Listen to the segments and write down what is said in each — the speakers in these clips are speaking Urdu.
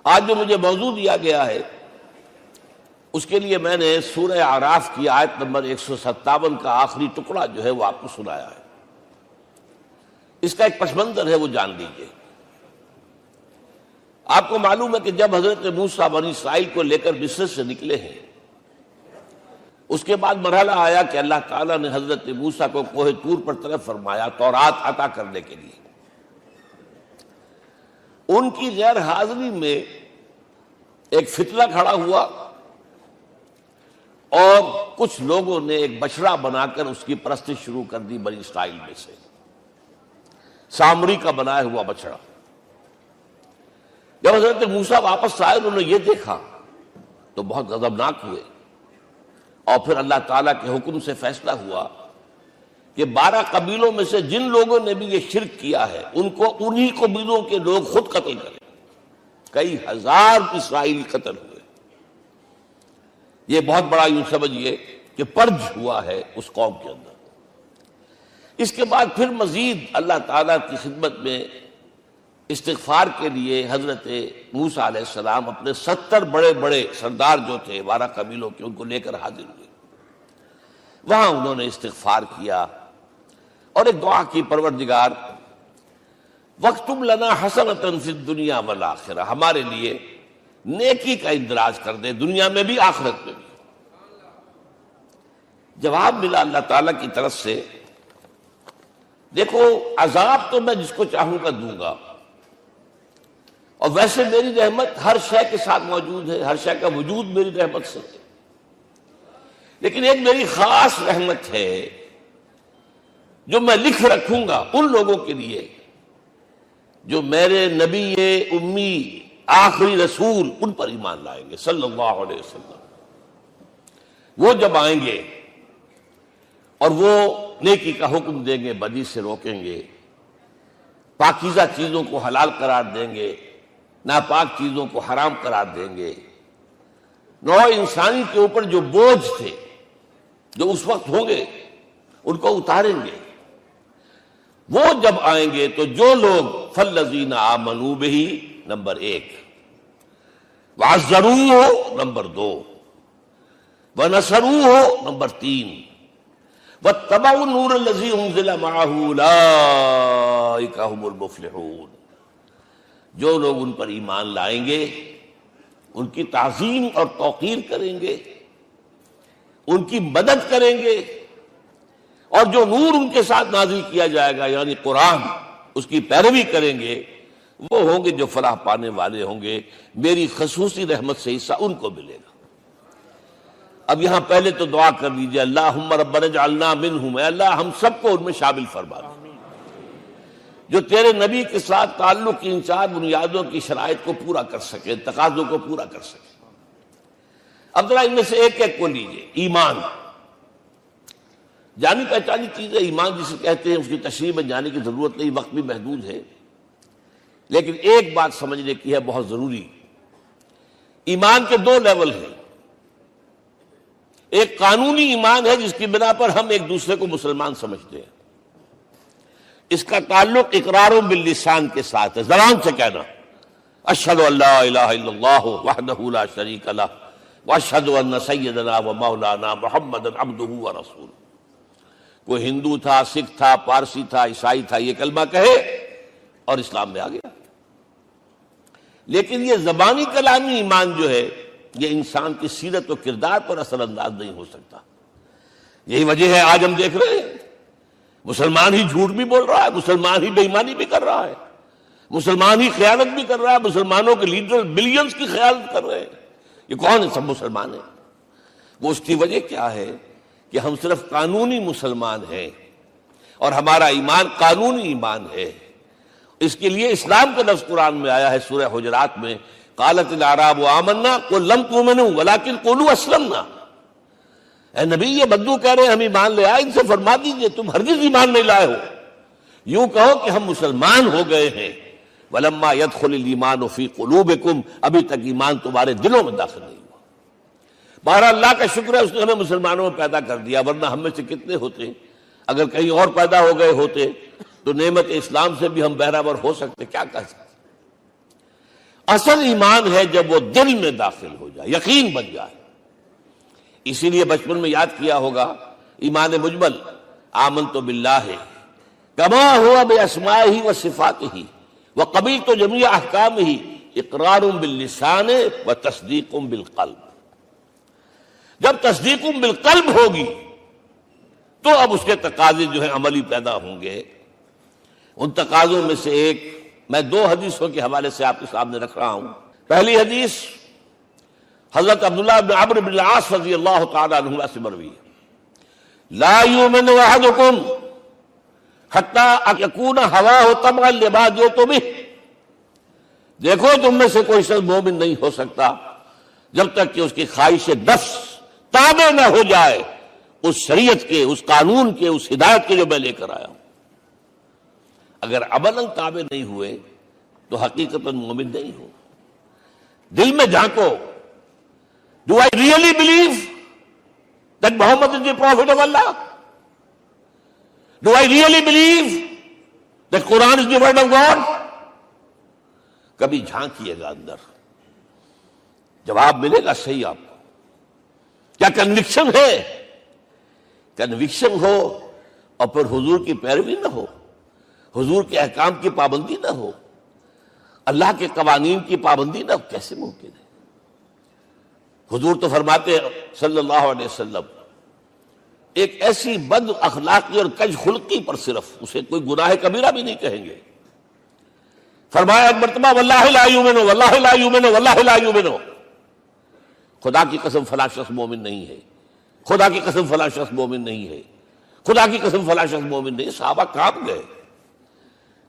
آج جو مجھے موضوع دیا گیا ہے اس کے لیے میں نے سورہ اعراف کی آیت نمبر 157 کا آخری ٹکڑا جو ہے وہ آپ کو سنایا ہے۔ اس کا ایک پس منظر ہے وہ جان لیجیے۔ آپ کو معلوم ہے کہ جب حضرت موسیٰ بنی اسرائیل کو لے کر مصر سے نکلے ہیں، اس کے بعد مرحلہ آیا کہ اللہ تعالیٰ نے حضرت موسیٰ کو کوہ طور پر طلب فرمایا تورات عطا کرنے کے لیے۔ ان کی غیر حاضری میں ایک فتنہ کھڑا ہوا اور کچھ لوگوں نے ایک بچڑا بنا کر اس کی پرستش شروع کر دی بنی اسرائیل میں سے، سامری کا بنایا ہوا بچڑا۔ جب حضرت موسیٰ واپس آئے انہوں نے یہ دیکھا تو بہت غضبناک ہوئے، اور پھر اللہ تعالیٰ کے حکم سے فیصلہ ہوا کہ 12 قبیلوں میں سے جن لوگوں نے بھی یہ شرک کیا ہے ان کو انہی قبیلوں کے لوگ خود قتل کریں۔ کئی ہزار اسرائیلی قتل ہوئے۔ یہ بہت بڑا یوں سمجھیے کہ پرج ہوا ہے اس قوم کے اندر۔ اس کے بعد پھر مزید اللہ تعالیٰ کی خدمت میں استغفار کے لیے حضرت موسیٰ علیہ السلام اپنے 70 بڑے بڑے سردار جو تھے 12 قبیلوں کے ان کو لے کر حاضر ہوئے۔ وہاں انہوں نے استغفار کیا اور ایک دعا کی، پروردگار وَاكْتُبْ لَنَا حَسَنَةً فِي الدُّنْيَا وَالْآخِرَةِ، ہمارے لیے نیکی کا اندراج کر دے دنیا میں بھی آخرت میں بھی۔ جواب ملا اللہ تعالیٰ کی طرف سے، دیکھو عذاب تو میں جس کو چاہوں گا دوں گا، اور ویسے میری رحمت ہر شے کے ساتھ موجود ہے، ہر شے کا وجود میری رحمت سے ہے، لیکن ایک میری خاص رحمت ہے جو میں لکھ رکھوں گا ان لوگوں کے لیے جو میرے نبی امی آخری رسول ان پر ایمان لائیں گے صلی اللہ علیہ وسلم۔ وہ جب آئیں گے اور وہ نیکی کا حکم دیں گے، بدی سے روکیں گے، پاکیزہ چیزوں کو حلال قرار دیں گے، ناپاک چیزوں کو حرام قرار دیں گے، نوع انسانی کے اوپر جو بوجھ تھے جو اس وقت ہوں گے ان کو اتاریں گے۔ وہ جب آئیں گے تو جو لوگ فالذین آمنوا بہ نمبر 1، وعزروہ نمبر 2، ونصروہ نمبر 3، واتبعوا النور الذی انزل معہ اولئک هم المفلحون، جو لوگ ان پر ایمان لائیں گے ان کی تعظیم اور توقیر کریں گے، ان کی مدد کریں گے، اور جو نور ان کے ساتھ نازل کیا جائے گا یعنی قرآن، اس کی پیروی کریں گے، وہ ہوں گے جو فلاح پانے والے ہوں گے، میری خصوصی رحمت سے حصہ ان کو ملے گا۔ اب یہاں پہلے تو دعا کر لیجئے، اللہم ربنا اجعلنا منہم، اے اللہ ہم سب کو ان میں شامل فرما دے جو تیرے نبی کے ساتھ تعلق کی ان 4 بنیادوں کی شرائط کو پورا کر سکے، تقاضوں کو پورا کر سکے۔ اب ذرا ان میں سے ایک ایک کو لیجئے۔ ایمان جانی پہچانی چیز ہے، ایمان جسے کہتے ہیں، اس کی تشریح میں جانے کی ضرورت نہیں، وقت بھی محدود ہے، لیکن ایک بات سمجھنے کی ہے بہت ضروری۔ ایمان کے 2 لیول ہیں، ایک قانونی ایمان ہے جس کی بنا پر ہم ایک دوسرے کو مسلمان سمجھتے ہیں، اس کا تعلق اقرار باللسان کے ساتھ ہے، زبان سے کہنا اشہد ان لا الہ الا اللہ وحدہ لا شریک لہ واشہد ان سیدنا و مولانا محمدا عبدہ ورسولہ۔ کوئی ہندو تھا، سکھ تھا، پارسی تھا، عیسائی تھا، یہ کلمہ کہے اور اسلام میں آ گیا۔ لیکن یہ زبانی کلامی ایمان جو ہے یہ انسان کی سیرت و کردار پر اثر انداز نہیں ہو سکتا۔ یہی وجہ ہے آج ہم دیکھ رہے ہیں مسلمان ہی جھوٹ بھی بول رہا ہے، مسلمان ہی بے ایمانی بھی کر رہا ہے، مسلمان ہی خیانت بھی کر رہا ہے، مسلمانوں کے لیڈر بلینز کی خیانت کر رہے ہیں۔ یہ کون ہے؟ سب مسلمان ہیں۔ وہ اس کی وجہ کیا ہے کہ ہم صرف قانونی مسلمان ہیں اور ہمارا ایمان قانونی ایمان ہے۔ اس کے لیے اسلام کا لفظ قرآن میں آیا ہے سورہ حجرات میں، قالت الاعراب آمنا قل لم تؤمنوا ولکن قولوا اسلمنا۔ اے نبی یہ بدو کہہ رہے ہیں ہم ایمان لے آئے، ان سے فرما دیجئے تم ہرگز ایمان نہیں لائے ہو، یوں کہو کہ ہم مسلمان ہو گئے ہیں۔ ولما يدخل الایمان فی قلوبکم، ابھی تک ایمان تمہارے دلوں میں داخل نہیں ہوا۔ بہرحال اللہ کا شکر ہے اس نے ہمیں مسلمانوں میں پیدا کر دیا، ورنہ ہم میں سے کتنے ہوتے اگر کہیں اور پیدا ہو گئے ہوتے تو نعمت اسلام سے بھی ہم بہرہور ہو سکتے، کیا کہہ سکتے۔ اصل ایمان ہے جب وہ دل میں داخل ہو جائے، یقین بن جائے۔ اسی لیے بچپن میں یاد کیا ہوگا ایمان مجمل، آمنت باللہ کما ہوا باسمائہ و صفاتہ وقبلت جمیع احکامہ اقرار باللسان و تصدیق بالقلب۔ جب تصدیق بالقلب ہوگی تو اب اس کے تقاضے جو ہیں عملی پیدا ہوں گے۔ ان تقاضوں میں سے ایک میں 2 حدیثوں کے حوالے سے آپ کے سامنے رکھ رہا ہوں۔ پہلی حدیث حضرت عبداللہ بن عمرو بن العاص رضی اللہ تعالی عنہما سے مروی ہے، لا یؤمن احدکم حتی یکون ہواہ طبعا لما جئت بہ۔ دیکھو تم میں سے کوئی شخص مومن نہیں ہو سکتا جب تک کہ اس کی خواہش نفس تابع نہ ہو جائے اس شریعت کے، اس قانون کے، اس ہدایت کے جو میں لے کر آیا ہوں۔ اگر عملاً تابع نہیں ہوئے تو حقیقتاً مومن نہیں ہو۔ دل میں جھانکو، Do I really believe that Muhammad is the Prophet of Allah? Do I really believe that Quran is the word of God? کبھی جھانکیے گا اندر، جواب ملے گا صحیح آپ کو۔ کیا کنوکشن ہے؟ کنوکشن ہو اور پھر حضور کی پیروی نہ ہو، حضور کے احکام کی پابندی نہ ہو، اللہ کے قوانین کی پابندی نہ ہو، کیسے ممکن ہے؟ حضور تو فرماتے صلی اللہ علیہ وسلم ایک ایسی بد اخلاقی اور کج خلقی پر صرف اسے کوئی گناہ کبیرہ بھی نہیں کہیں گے۔ فرمایا ایک مرتبہ واللہ لا یؤمن واللہ لا یؤمن واللہ لا یؤمن، خدا کی قسم فلاں شخص مومن نہیں ہے، خدا کی قسم فلاں شخص مومن نہیں ہے، خدا کی قسم فلاں شخص مومن نہیں۔ صحابہ کانپ گئے،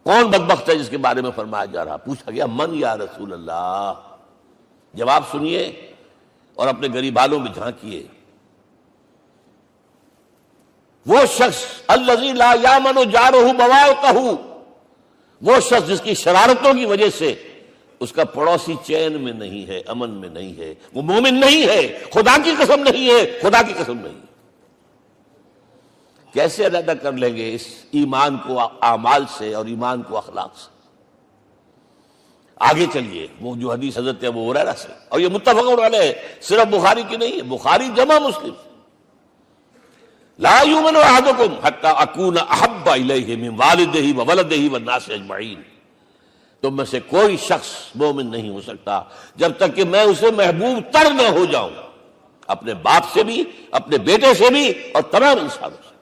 کون بدبخت ہے جس کے بارے میں فرمایا جا رہا؟ پوچھا گیا من یا رسول اللہ؟ جواب سنیے اور اپنے غریب حالوں میں جھانکیے۔ وہ شخص الذی لا یامن جارہ بوائقہ، وہ شخص جس کی شرارتوں کی وجہ سے اس کا پڑوسی چین میں نہیں ہے، امن میں نہیں ہے، وہ مومن نہیں ہے، خدا کی قسم نہیں ہے، خدا کی قسم نہیں ہے۔ کیسے علیحدہ کر لیں گے اس ایمان کو اعمال سے اور ایمان کو اخلاق سے؟ آگے چلیے، وہ جو حدیث حضرت ابو ہریرہ سے، اور یہ متفق علیہ، صرف بخاری کی نہیں ہے، بخاری جمع مسلم، لا یؤمن احدکم حتی اکون احب الیہ من والدہ وولدہ والناس اجمعین۔ تم میں سے کوئی شخص مومن نہیں ہو سکتا جب تک کہ میں اسے محبوب تر نہ ہو جاؤں، اپنے باپ سے بھی، اپنے بیٹے سے بھی، اور تمام انسانوں سے۔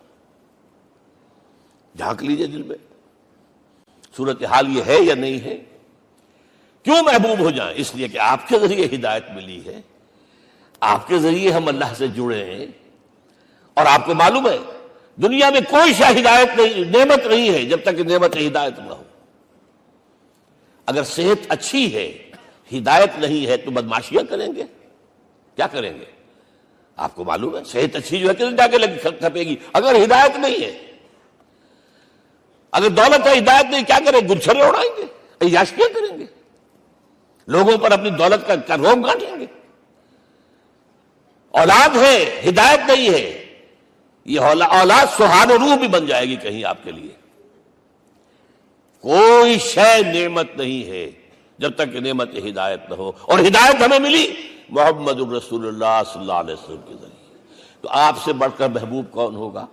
جھانک لیجئے دل میں، صورتحال یہ ہے یا نہیں ہے؟ کیوں محبوب ہو جائیں؟ اس لیے کہ آپ کے ذریعے ہدایت ملی ہے، آپ کے ذریعے ہم اللہ سے جڑے ہیں، اور آپ کو معلوم ہے دنیا میں کوئی شے ہدایت نہیں، نعمت نہیں ہے جب تک کہ نعمت ہدایت نہ ہو۔ اگر صحت اچھی ہے، ہدایت نہیں ہے، تو بدماشیاں کریں گے، کیا کریں گے؟ آپ کو معلوم ہے صحت اچھی جو ہے کہ جا کے کھپے گی اگر ہدایت نہیں ہے۔ اگر دولت ہے، ہدایت نہیں، کیا کریں؟ گلچھرے اڑائیں گے، عیاشیاں کریں گے، لوگوں پر اپنی دولت کا روب گانٹیں گے۔ اولاد ہے، ہدایت نہیں ہے، یہ اولاد سہان روح بھی بن جائے گی کہیں آپ کے لیے۔ کوئی شے نعمت نہیں ہے جب تک کہ نعمت ہدایت نہ ہو، اور ہدایت ہمیں ملی محمد الرسول اللہ صلی اللہ علیہ وسلم کے ذریعے۔ تو آپ سے بڑھ کر محبوب کون ہوگا؟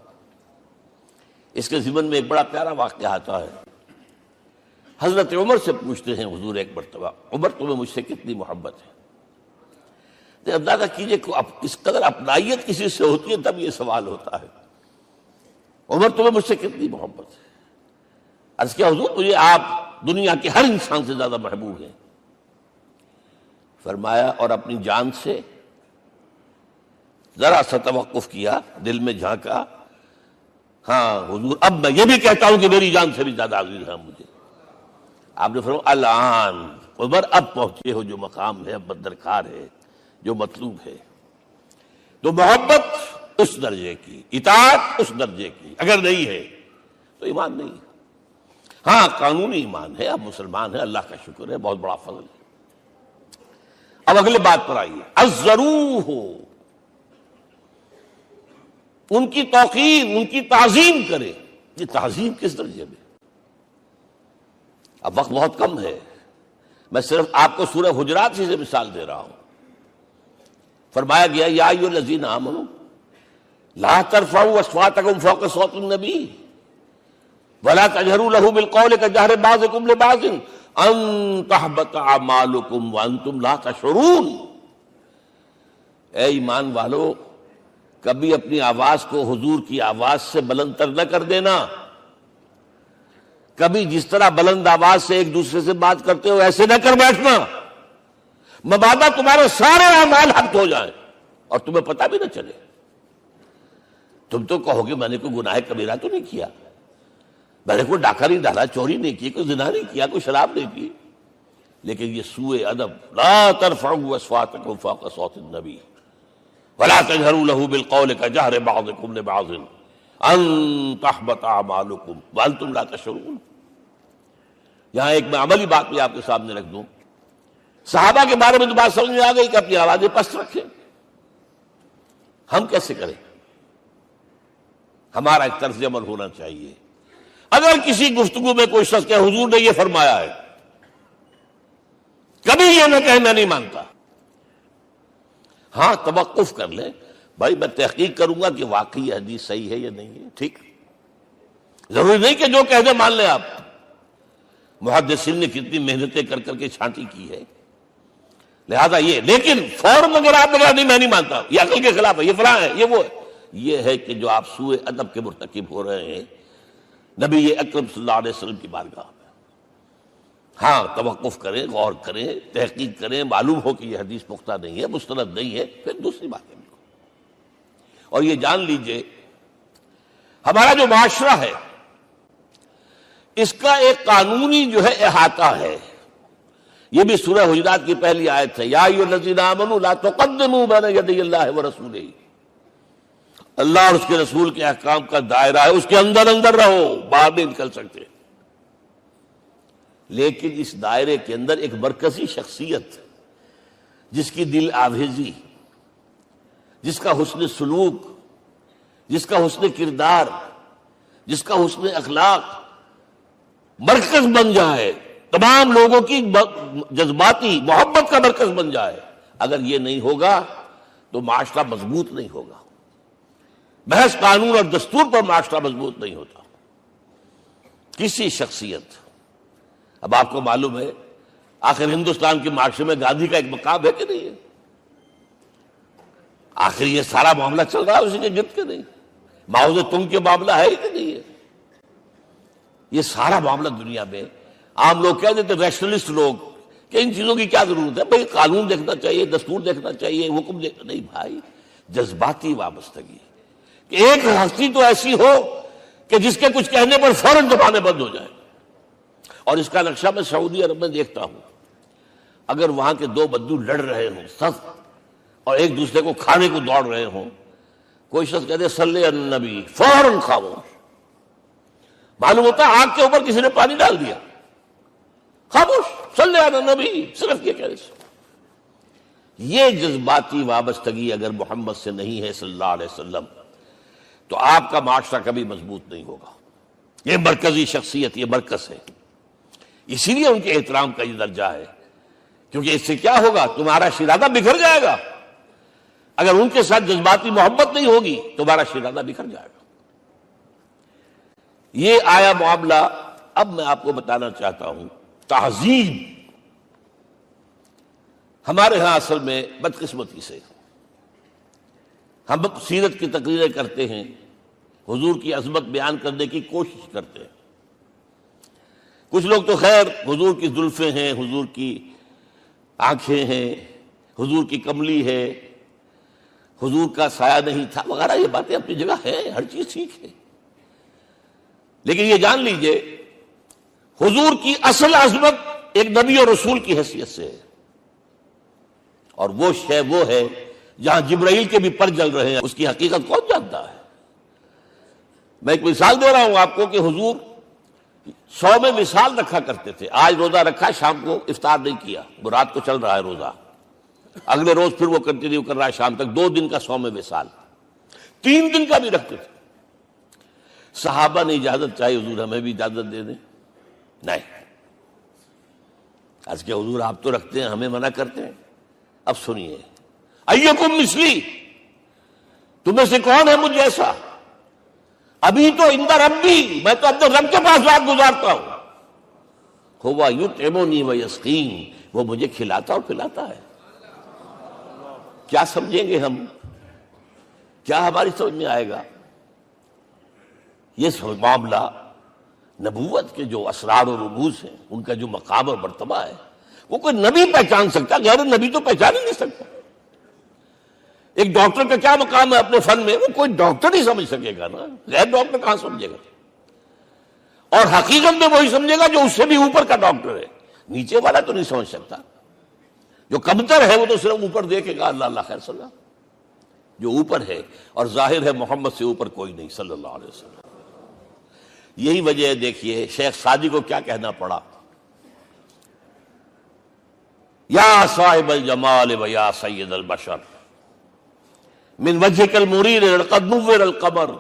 اس کے ضمن میں ایک بڑا پیارا واقعہ آتا ہے۔ حضرت عمر سے پوچھتے ہیں حضور ایک مرتبہ، عمر تمہیں مجھ سے کتنی محبت ہے؟ اندازہ کیجئے کہ اس قدر اپنائیت کسی سے ہوتی ہے تب یہ سوال ہوتا ہے، عمر تمہیں مجھ سے کتنی محبت ہے؟ عرض کیا حضور مجھے آپ دنیا کے ہر انسان سے زیادہ محبوب ہیں۔ فرمایا اور اپنی جان سے؟ ذرا سا توقف کیا، دل میں جھانکا، ہاں حضور اب میں یہ بھی کہتا ہوں کہ میری جان سے بھی زیادہ عزیز ہے مجھے۔ آپ نے فرمایا الان عمر اب پہنچے ہو جو مقام ہے، اب درکار ہے، جو مطلوب ہے۔ تو محبت اس درجے کی، اطاعت اس درجے کی اگر نہیں ہے تو ایمان نہیں ہے۔ ہاں قانونی ایمان ہے، اب مسلمان ہے، اللہ کا شکر ہے، بہت بڑا فضل ہے۔ اب اگلے بات پر آئیے، الضروح، ان کی توقیر، ان کی تعظیم کرے۔ یہ تعظیم کس درجے میں؟ اب وقت بہت کم ہے، میں صرف آپ کو سورہ حجرات سے مثال دے رہا ہوں. فرمایا گیا یا ایھا الذین آمنوا لا ترفعوا اصواتکم فوق صوت النبی ولا تجهروا له بالقول كجهر بعضكم لبعض ان تحبط اعمالكم وانتم لا تشعرون. اے ایمان والو، کبھی اپنی آواز کو حضور کی آواز سے بلند تر نہ کر دینا. کبھی جس طرح بلند آواز سے ایک دوسرے سے بات کرتے ہو ایسے نہ کر بیٹھنا، مبادا تمہارے سارے اعمال حق ہو جائیں اور تمہیں پتہ بھی نہ چلے. تم تو کہو گے میں نے کوئی گناہ کبیرہ تو نہیں کیا، میں نے کوئی ڈاکہ نہیں ڈالا، چوری نہیں کی، کوئی زنا نہیں کیا، کوئی شراب نہیں پی، لیکن یہ سوء ادب لا ترفعوا اصواتکم فوق صوت النبی ولا تجهروا له بالقول كجهر بعضكم لبعض ان تحبط اعمالكم وانتم لا تشعرون. یہاں ایک میں عملی بات بھی آپ کے سامنے رکھ دوں. صحابہ کے بارے میں تو بات سمجھ میں آ گئی کہ اپنی آوازیں پست رکھیں. ہم کیسے کریں؟ ہمارا ایک طرز عمل ہونا چاہیے. اگر کسی گفتگو میں کوئی شخص کہ حضور نے یہ فرمایا ہے، کبھی یہ نہ کہے میں نہیں مانتا. ہاں توقف کر لیں، بھائی میں تحقیق کروں گا کہ واقعی یہ حدیث صحیح ہے یا نہیں ہے. ٹھیک، ضروری نہیں کہ جو کہہ دے مان لیں آپ. محدثین نے کتنی محنتیں کر کر کے چھانٹی کی ہے، لہذا یہ. لیکن فوراً اگر آپ بتا نہیں میں نہیں مانتا، یہ عقل کے خلاف ہے، یہ فلاں ہے، یہ وہ ہے، یہ ہے کہ جو آپ سوء ادب کے مرتکب ہو رہے ہیں نبی اکرم صلی اللہ علیہ وسلم کی بارگاہ میں. ہاں توقف کریں، غور کریں، تحقیق کریں، معلوم ہو کہ یہ حدیث پختہ نہیں ہے، مستند نہیں ہے، پھر دوسری بات ہے. اور یہ جان لیجئے ہمارا جو معاشرہ ہے اس کا ایک قانونی جو ہے احاطہ ہے. یہ بھی سورہ حجرات کی پہلی آیت ہے، یا ایھا الذین آمنوا لا تقدموا بین یدی اللہ ورسولہ. اللہ اور اس کے رسول کے احکام کا دائرہ ہے، اس کے اندر اندر رہو، باہر نہیں نکل سکتے. لیکن اس دائرے کے اندر ایک مرکزی شخصیت جس کی دل آویزی، جس کا حسن سلوک، جس کا حسن کردار، جس کا حسن اخلاق مرکز بن جائے، تمام لوگوں کی جذباتی محبت کا مرکز بن جائے، اگر یہ نہیں ہوگا تو معاشرہ مضبوط نہیں ہوگا. محض قانون اور دستور پر معاشرہ مضبوط نہیں ہوتا. کسی شخصیت، اب آپ کو معلوم ہے آخر ہندوستان کے معاشرے میں گاندھی کا ایک مقام ہے کہ نہیں ہے؟ آخر یہ سارا معاملہ چل رہا ہے اسی کے گرد کے نہیں؟ ماؤ زے تنگ کے معاملہ ہے کہ نہیں ہے؟ یہ سارا معاملہ دنیا میں عام لوگ کہہ دیتے، ریشنلسٹ لوگ، کہ ان چیزوں کی کیا ضرورت ہے؟ بھائی قانون دیکھنا چاہیے، دستور دیکھنا چاہیے، حکم دیکھنا نہیں. بھائی جذباتی وابستگی کہ ایک ہستی تو ایسی ہو کہ جس کے کچھ کہنے پر فوراً زبانیں بند ہو جائیں. اور اس کا نقشہ میں سعودی عرب میں دیکھتا ہوں، اگر وہاں کے دو بدو لڑ رہے ہوں سخت اور ایک دوسرے کو کھانے کو دوڑ رہے ہوں، کوئی شخص کہتے صلی علی النبی، فوراً خاموش. معلوم ہوتا ہے آگ کے اوپر کسی نے پانی ڈال دیا، خاموش، صلی علی النبی، صرف یہ کہنے سے. یہ جذباتی وابستگی اگر محمد سے نہیں ہے صلی اللہ علیہ وسلم تو آپ کا معاشرہ کبھی مضبوط نہیں ہوگا. یہ مرکزی شخصیت، یہ مرکز ہے. اسی لیے ان کے احترام کا یہ درجہ ہے، کیونکہ اس سے کیا ہوگا؟ تمہارا شیرازہ بکھر جائے گا. اگر ان کے ساتھ جذباتی محبت نہیں ہوگی تمہارا شیرازہ بکھر جائے گا. یہ آیا معاملہ. اب میں آپ کو بتانا چاہتا ہوں تہذیب. ہمارے ہاں اصل میں بدقسمتی سے ہم سیرت کی تقریریں کرتے ہیں، حضور کی عظمت بیان کرنے کی کوشش کرتے ہیں. کچھ لوگ تو خیر حضور کی زلفیں ہیں، حضور کی آنکھیں ہیں، حضور کی کملی ہے، حضور کا سایہ نہیں تھا وغیرہ، یہ باتیں اپنی جگہ ہیں، ہر چیز ٹھیک ہے. لیکن یہ جان لیجئے حضور کی اصل عظمت ایک نبی اور رسول کی حیثیت سے ہے، اور وہ شے وہ ہے جہاں جبرائیل کے بھی پر جل رہے ہیں. اس کی حقیقت کون جانتا ہے؟ میں ایک مثال دے رہا ہوں آپ کو کہ حضور 100 میں مثال رکھا کرتے تھے. آج روزہ رکھا، شام کو افطار نہیں کیا، وہ رات کو چل رہا ہے روزہ، اگلے روز پھر وہ کنٹینیو کر رہا ہے شام تک. 2 دن کا 100 میں مثال، 3 دن کا بھی رکھتے تھے. صحابہ نے اجازت چاہی، حضور ہمیں بھی اجازت دے دیں. نہیں، آج کے حضور آپ تو رکھتے ہیں، ہمیں منع کرتے ہیں۔ اب سنیے، ایکم مثلی، تمہیں سے کون ہے مجھ جیسا؟ ابھی تو عند ربی، میں تو اپنے رب کے پاس رات گزارتا ہوں۔ ہوا یطعمنی ویسقین، وہ مجھے کھلاتا اور پلاتا ہے۔ کیا سمجھیں گے ہم؟ کیا ہماری سمجھ میں آئے گا؟ یہ معاملہ نبوت کے جو اسرار و رموز ہیں، ان کا جو مقام اور مرتبہ ہے، وہ کوئی نبی پہچان سکتا، غیر نبی تو پہچان ہی نہیں سکتا۔ ایک ڈاکٹر کا کیا مقام ہے اپنے فن میں، وہ کوئی ڈاکٹر ہی سمجھ سکے گا نا، غیر ڈاکٹر کہاں سمجھے گا؟ اور حقیقت میں وہی سمجھے گا جو اس سے بھی اوپر کا ڈاکٹر ہے، نیچے والا تو نہیں سمجھ سکتا۔ جو کمتر ہے وہ تو صرف اوپر دیکھے گا، اللہ اللہ خیر صلی اللہ۔ جو اوپر ہے اور ظاہر ہے محمد سے اوپر کوئی نہیں صلی اللہ علیہ وسلم۔ یہی وجہ ہے، دیکھیے شیخ سعدی کو کیا کہنا پڑا، یا صاحب الجمال و یا سید البشر من وجهك المرير قد نور القمر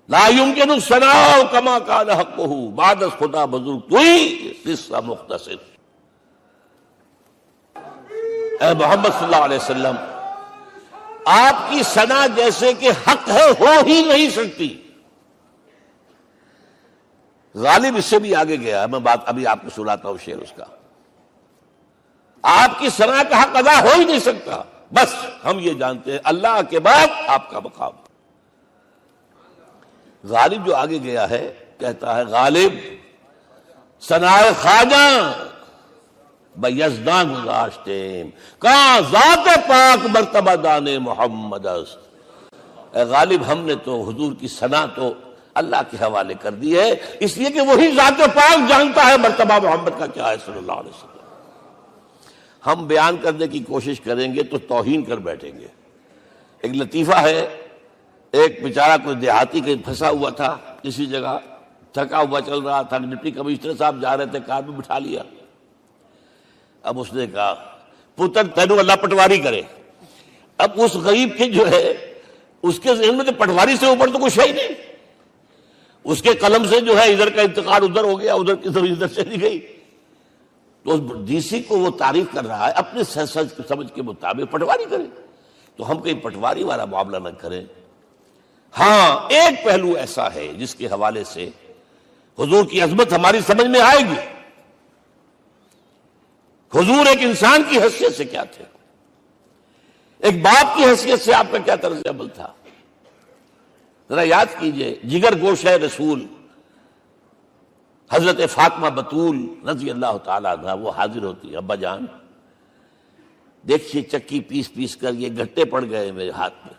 لا يمكن الثناء كما كان حقه بعد از خدا بزرگ توئی قصہ مختصر۔ اے محمد صلی اللہ علیہ وسلم، آپ کی ثنا جیسے کہ حق ہے ہو ہی نہیں سکتی۔ غالب اس سے بھی آگے گیا ہے، میں بات ابھی آپ کو سناتا ہوں شعر اس کا۔ آپ کی ثنا کا حق ادا ہو ہی نہیں سکتا، بس ہم یہ جانتے ہیں اللہ کے بعد آپ کا مقام۔ غالب جو آگے گیا ہے کہتا ہے، غالب ثنائے خواجہ بیزداں گزاشتے کہاں ذات پاک مرتبہ دان محمد است۔ اے غالب، ہم نے تو حضور کی ثنا تو اللہ کے حوالے کر دی ہے، اس لیے کہ وہی ذات پاک جانتا ہے مرتبہ محمد کا کیا ہے صلی اللہ علیہ وسلم۔ ہم بیان کرنے کی کوشش کریں گے تو توہین کر بیٹھیں گے۔ ایک لطیفہ ہے، ایک بیچارہ کوئی دیہاتی کہیں پھنسا ہوا تھا کسی جگہ، تھکا ہوا چل رہا تھا، ڈپٹی کمشنر صاحب جا رہے تھے، کار میں بٹھا لیا۔ اب اس نے کہا، پتر تینوں اللہ پٹواری کرے۔ اب اس غریب کے جو ہے اس کے ذہن میں تو پٹواری سے اوپر تو کچھ ہے ہی نہیں، اس کے قلم سے جو ہے ادھر کا انتقال ادھر ہو گیا، ادھر کی ادھر چلی گئی۔ تو ڈی سی کو وہ تعریف کر رہا ہے، اپنے سمجھ کے مطابق پٹواری کرے، تو ہم کہیں پٹواری والا معاملہ نہ کریں۔ ہاں، ایک پہلو ایسا ہے جس کے حوالے سے حضور کی عظمت ہماری سمجھ میں آئے گی۔ حضور ایک انسان کی حیثیت سے کیا تھے، ایک باپ کی حیثیت سے آپ کا کیا طرز عمل تھا۔ ذرا یاد کیجئے، جگر گوشہ رسول حضرت فاطمہ بطول رضی اللہ تعالیٰ عنہ، وہ حاضر ہوتی ہے، ابا جان دیکھیے چکی پیس پیس کر یہ گھٹے پڑ گئے میرے ہاتھ میں،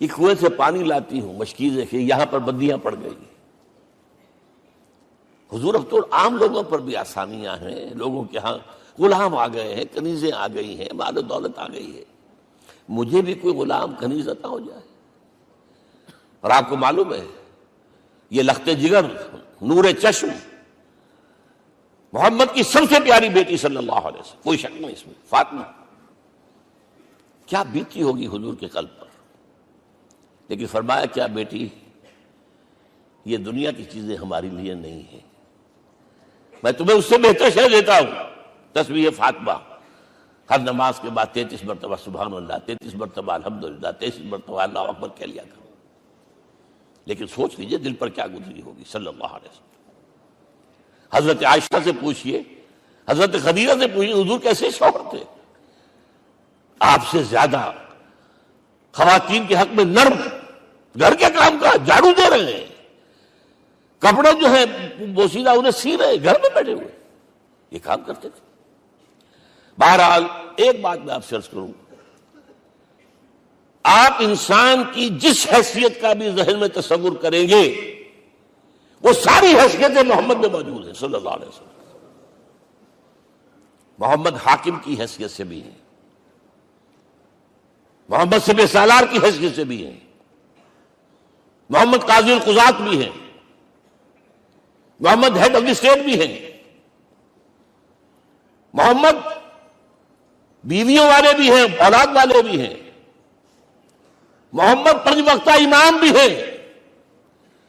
یہ کنویں سے پانی لاتی ہوں، مشکیزیں کہ یہاں پر بندیاں پڑ گئی۔ حضور اب تو عام لوگوں پر بھی آسانیاں ہیں، لوگوں کے ہاں غلام آ گئے ہیں، کنیزیں آ گئی ہیں، مال و دولت آ گئی ہے، مجھے بھی کوئی غلام کنیز عطا ہو جائے۔ اور آپ کو معلوم ہے یہ لخت جگر نور چشم محمد کی سب سے پیاری بیٹی صلی اللہ علیہ وسلم، کوئی شک نہیں اس میں، فاطمہ، کیا بیتی ہوگی حضور کے قلب پر۔ لیکن فرمایا، کیا بیٹی، یہ دنیا کی چیزیں ہمارے لیے نہیں ہیں، میں تمہیں اس سے بہتر شے دیتا ہوں۔ تسبیح فاطمہ ہر نماز کے بعد 33 مرتبہ سبحان اللہ، 33 مرتبہ الحمدللہ، 33 مرتبہ اللہ اکبر کہہ لیا کرو۔ لیکن سوچ لیجئے دل پر کیا گزری ہوگی صلی اللہ علیہ وسلم۔ حضرت عائشہ سے پوچھئے، حضرت خدیجہ سے پوچھئے، حضور کیسے شوہر تھے؟ آپ سے زیادہ خواتین کے حق میں نرم، گھر کے کام کا جھاڑو دے رہے ہیں، کپڑے جو ہے بوسیدہ انہیں سی رہے، گھر میں بیٹھے ہوئے یہ کام کرتے تھے۔ بہرحال ایک بات میں آپ سے عرض کروں، آپ انسان کی جس حیثیت کا بھی ذہن میں تصور کریں گے وہ ساری حیثیتیں محمد میں موجود ہیں صلی اللہ علیہ وسلم۔ محمد حاکم کی حیثیت سے بھی ہیں، محمد سپہ سالار کی حیثیت سے بھی ہیں، محمد قاضی القضات بھی ہیں، محمد ہیڈ آف دی اسٹیٹ بھی ہیں، محمد بیویوں والے بھی ہیں، اولاد والے بھی ہیں، محمد 5 وقتہ امام بھی ہیں،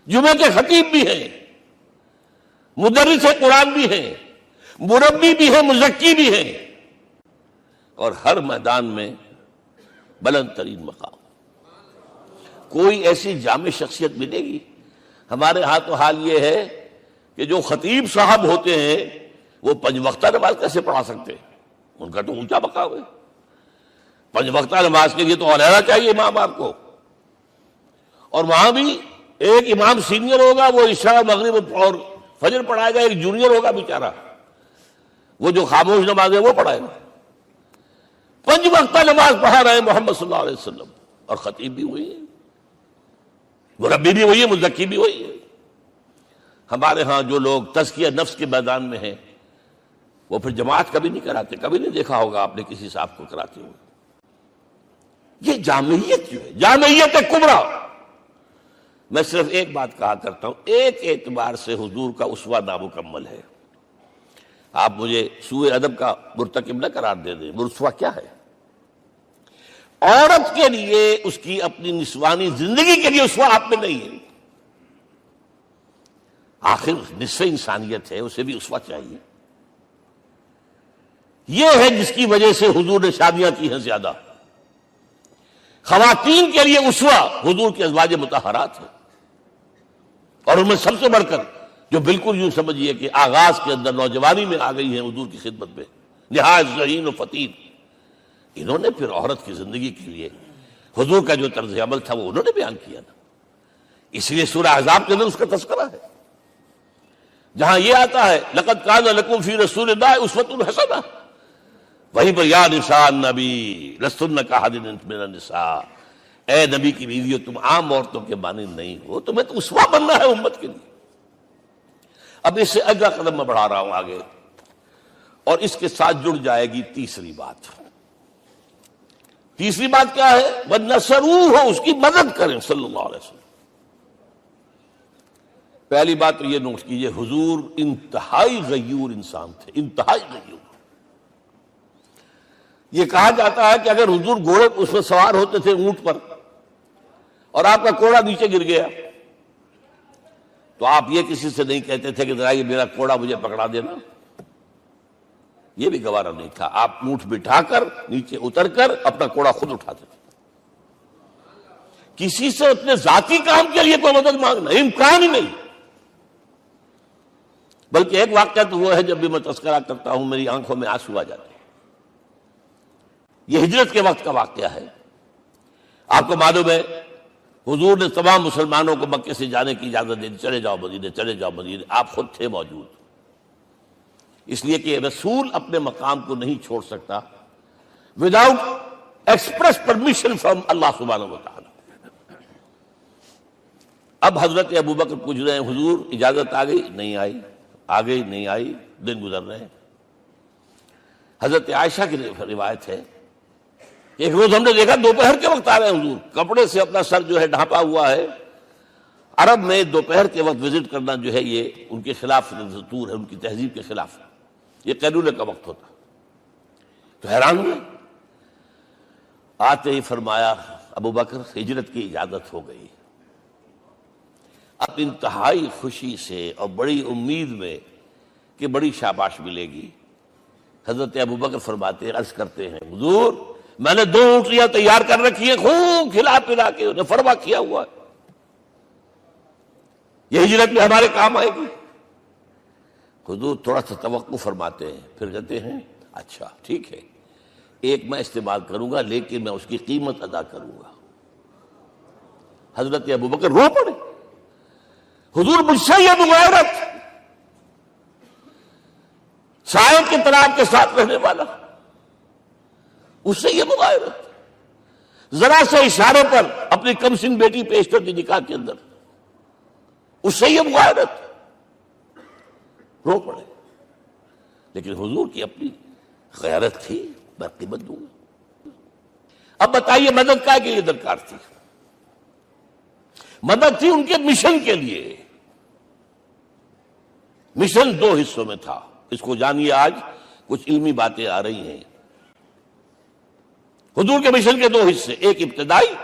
جمعے کے خطیب بھی ہیں، مدرس قرآن بھی ہیں، مربی بھی ہیں، مزکی بھی ہیں، اور ہر میدان میں بلند ترین مقام۔ کوئی ایسی جامع شخصیت ملے گی؟ ہمارے ہاں تو حال یہ ہے کہ جو خطیب صاحب ہوتے ہیں وہ 5 وقتہ نماز کیسے پڑھا سکتے ہیں؟ ان کا تو اونچا مقام ہے۔ 5 وقتہ نماز کے لیے تو علیحدہ چاہیے امام آپ کو، اور وہاں بھی ایک امام سینئر ہوگا، وہ عشاء مغرب اور فجر پڑھائے گا، ایک جونیئر ہوگا بیچارہ، وہ جو خاموش نماز ہے وہ پڑھائے گا۔ 5 وقتہ نماز پڑھا رہے ہیں محمد صلی اللہ علیہ وسلم، اور خطیب بھی وہی ہے، مربی بھی وہی ہے، مزکی بھی وہی ہے۔ ہمارے ہاں جو لوگ تزکیہ نفس کے میدان میں ہیں وہ پھر جماعت کبھی نہیں کراتے، کبھی نہیں دیکھا ہوگا آپ نے کسی صاحب کو کراتے ہوئے۔ یہ جامعیت جو ہے، جامعیت کبریٰ۔ میں صرف ایک بات کہا کرتا ہوں، ایک اعتبار سے حضور کا اسوہ نامکمل ہے۔ آپ مجھے سوء ادب کا مرتکب نہ قرار دے دیں، اسوہ کیا ہے؟ عورت کے لیے اس کی اپنی نسوانی زندگی کے لیے اسوہ آپ میں نہیں ہے۔ آخر نصف انسانیت ہے، اسے بھی اسوہ چاہیے۔ یہ ہے جس کی وجہ سے حضور نے شادیاں کی ہیں زیادہ۔ خواتین کے لیے اسوہ حضور کے ازواج مطہرات ہیں، اور ان میں سب سے بڑھ کر جو بالکل یوں سمجھیے کہ آغاز کے اندر نوجوانی میں آ گئی ہیں حضور کی خدمت میں، نہایت ذہین و فطین، انہوں نے پھر عورت کی زندگی کے لیے حضور کا جو طرز عمل تھا وہ انہوں نے بیان کیا نا۔ اس لیے سورہ احزاب کے اندر اس کا تذکرہ ہے، جہاں یہ آتا ہے لقد کان لکم فی رسول اللہ اسوۃ حسنہ، وہیں پر یا نساء النبی لستن کاحد من النساء، اے نبی کی بیویوں تم عام عورتوں کے مانند نہیں ہو، تمہیں تو اسوہ بننا ہے امت کے لیے۔ اب اس سے اگلا قدم میں بڑھا رہا ہوں آگے، اور اس کے ساتھ جڑ جائے گی تیسری بات۔ تیسری بات کیا ہے؟ وَنَصَرُوهُ، اس کی مدد کریں صلی اللہ علیہ وسلم۔ پہلی بات تو یہ نوٹ کیجئے، حضور انتہائی غیور انسان تھے، انتہائی غیور۔ یہ کہا جاتا ہے کہ اگر حضور گھوڑے اس میں سوار ہوتے تھے اونٹ پر، اور آپ کا کوڑا نیچے گر گیا، تو آپ یہ کسی سے نہیں کہتے تھے کہ ذرا یہ میرا کوڑا مجھے پکڑا دینا، یہ بھی گوارا نہیں تھا۔ آپ اونٹ بٹھا کر نیچے اتر کر اپنا کوڑا خود اٹھاتے تھے۔ کسی سے اپنے ذاتی کام کے لیے کوئی مدد مانگنا امکان ہی نہیں۔ بلکہ ایک واقعہ تو وہ ہے جب بھی میں تذکرہ کرتا ہوں میری آنکھوں میں آنسو آ جاتے ہیں۔ یہ ہجرت کے وقت کا واقعہ ہے۔ آپ کو معلوم ہے حضور نے تمام مسلمانوں کو مکے سے جانے کی اجازت دے دی، چلے جاؤ مدینے، چلے جاؤ مدینے، آپ خود تھے موجود، اس لیے کہ رسول اپنے مقام کو نہیں چھوڑ سکتا وداؤٹ ایکسپریس پرمیشن فرام اللہ سبحانہ و تعالی۔ اب حضرت ابوبکر پوچھ رہے ہیں حضور اجازت آ گئی؟ نہیں آئی، آ گئی نہیں آئی، دن گزر رہے ہیں۔ حضرت عائشہ کی روایت ہے ایک روز ہم نے دیکھا دوپہر کے وقت آ رہے ہیں حضور، کپڑے سے اپنا سر جو ہے ڈھانپا ہوا ہے۔ عرب میں دوپہر کے وقت وزٹ کرنا جو ہے یہ ان کے خلاف دستور ہے، ان کی تہذیب کے خلاف ہے، یہ قیلولے کا وقت ہوتا۔ تو حیران ہوئے، آتے ہی فرمایا ابوبکر ہجرت کی اجازت ہو گئی۔ اب انتہائی خوشی سے اور بڑی امید میں کہ بڑی شاباش ملے گی، حضرت ابوبکر فرماتے ہیں، عرض کرتے ہیں حضور میں نے 2 اونٹیاں تیار کر رکھی ہیں، خوب کھلا پلا کے انہیں فرما کیا ہوا ہے، یہ ہجرت میں ہمارے کام آئے گی۔ حضور تھوڑا سا توقع فرماتے ہیں، پھر کہتے ہیں اچھا ٹھیک ہے، ایک میں استعمال کروں گا لیکن میں اس کی قیمت ادا کروں گا۔ حضرت ابوبکر رو پڑے، حضور مجھ سے یہ مغایرت، سائے کے تراب کے ساتھ رہنے والا، اس سے یہ مغایرت، ذرا سے اشارے پر اپنی کم سن بیٹی پیش کر دی نکاح کے اندر، اس سے یہ مغایرت، رو پڑے۔ لیکن حضور کی اپنی غیرت تھی، میں قیمت دوں گا۔ اب بتائیے مدد کا کے لیے درکار تھی؟ مدد تھی ان کے مشن کے لیے۔ مشن 2 حصوں میں تھا، اس کو جانیے، آج کچھ علمی باتیں آ رہی ہیں۔ حضور کے مشن کے 2 حصے، ایک ابتدائی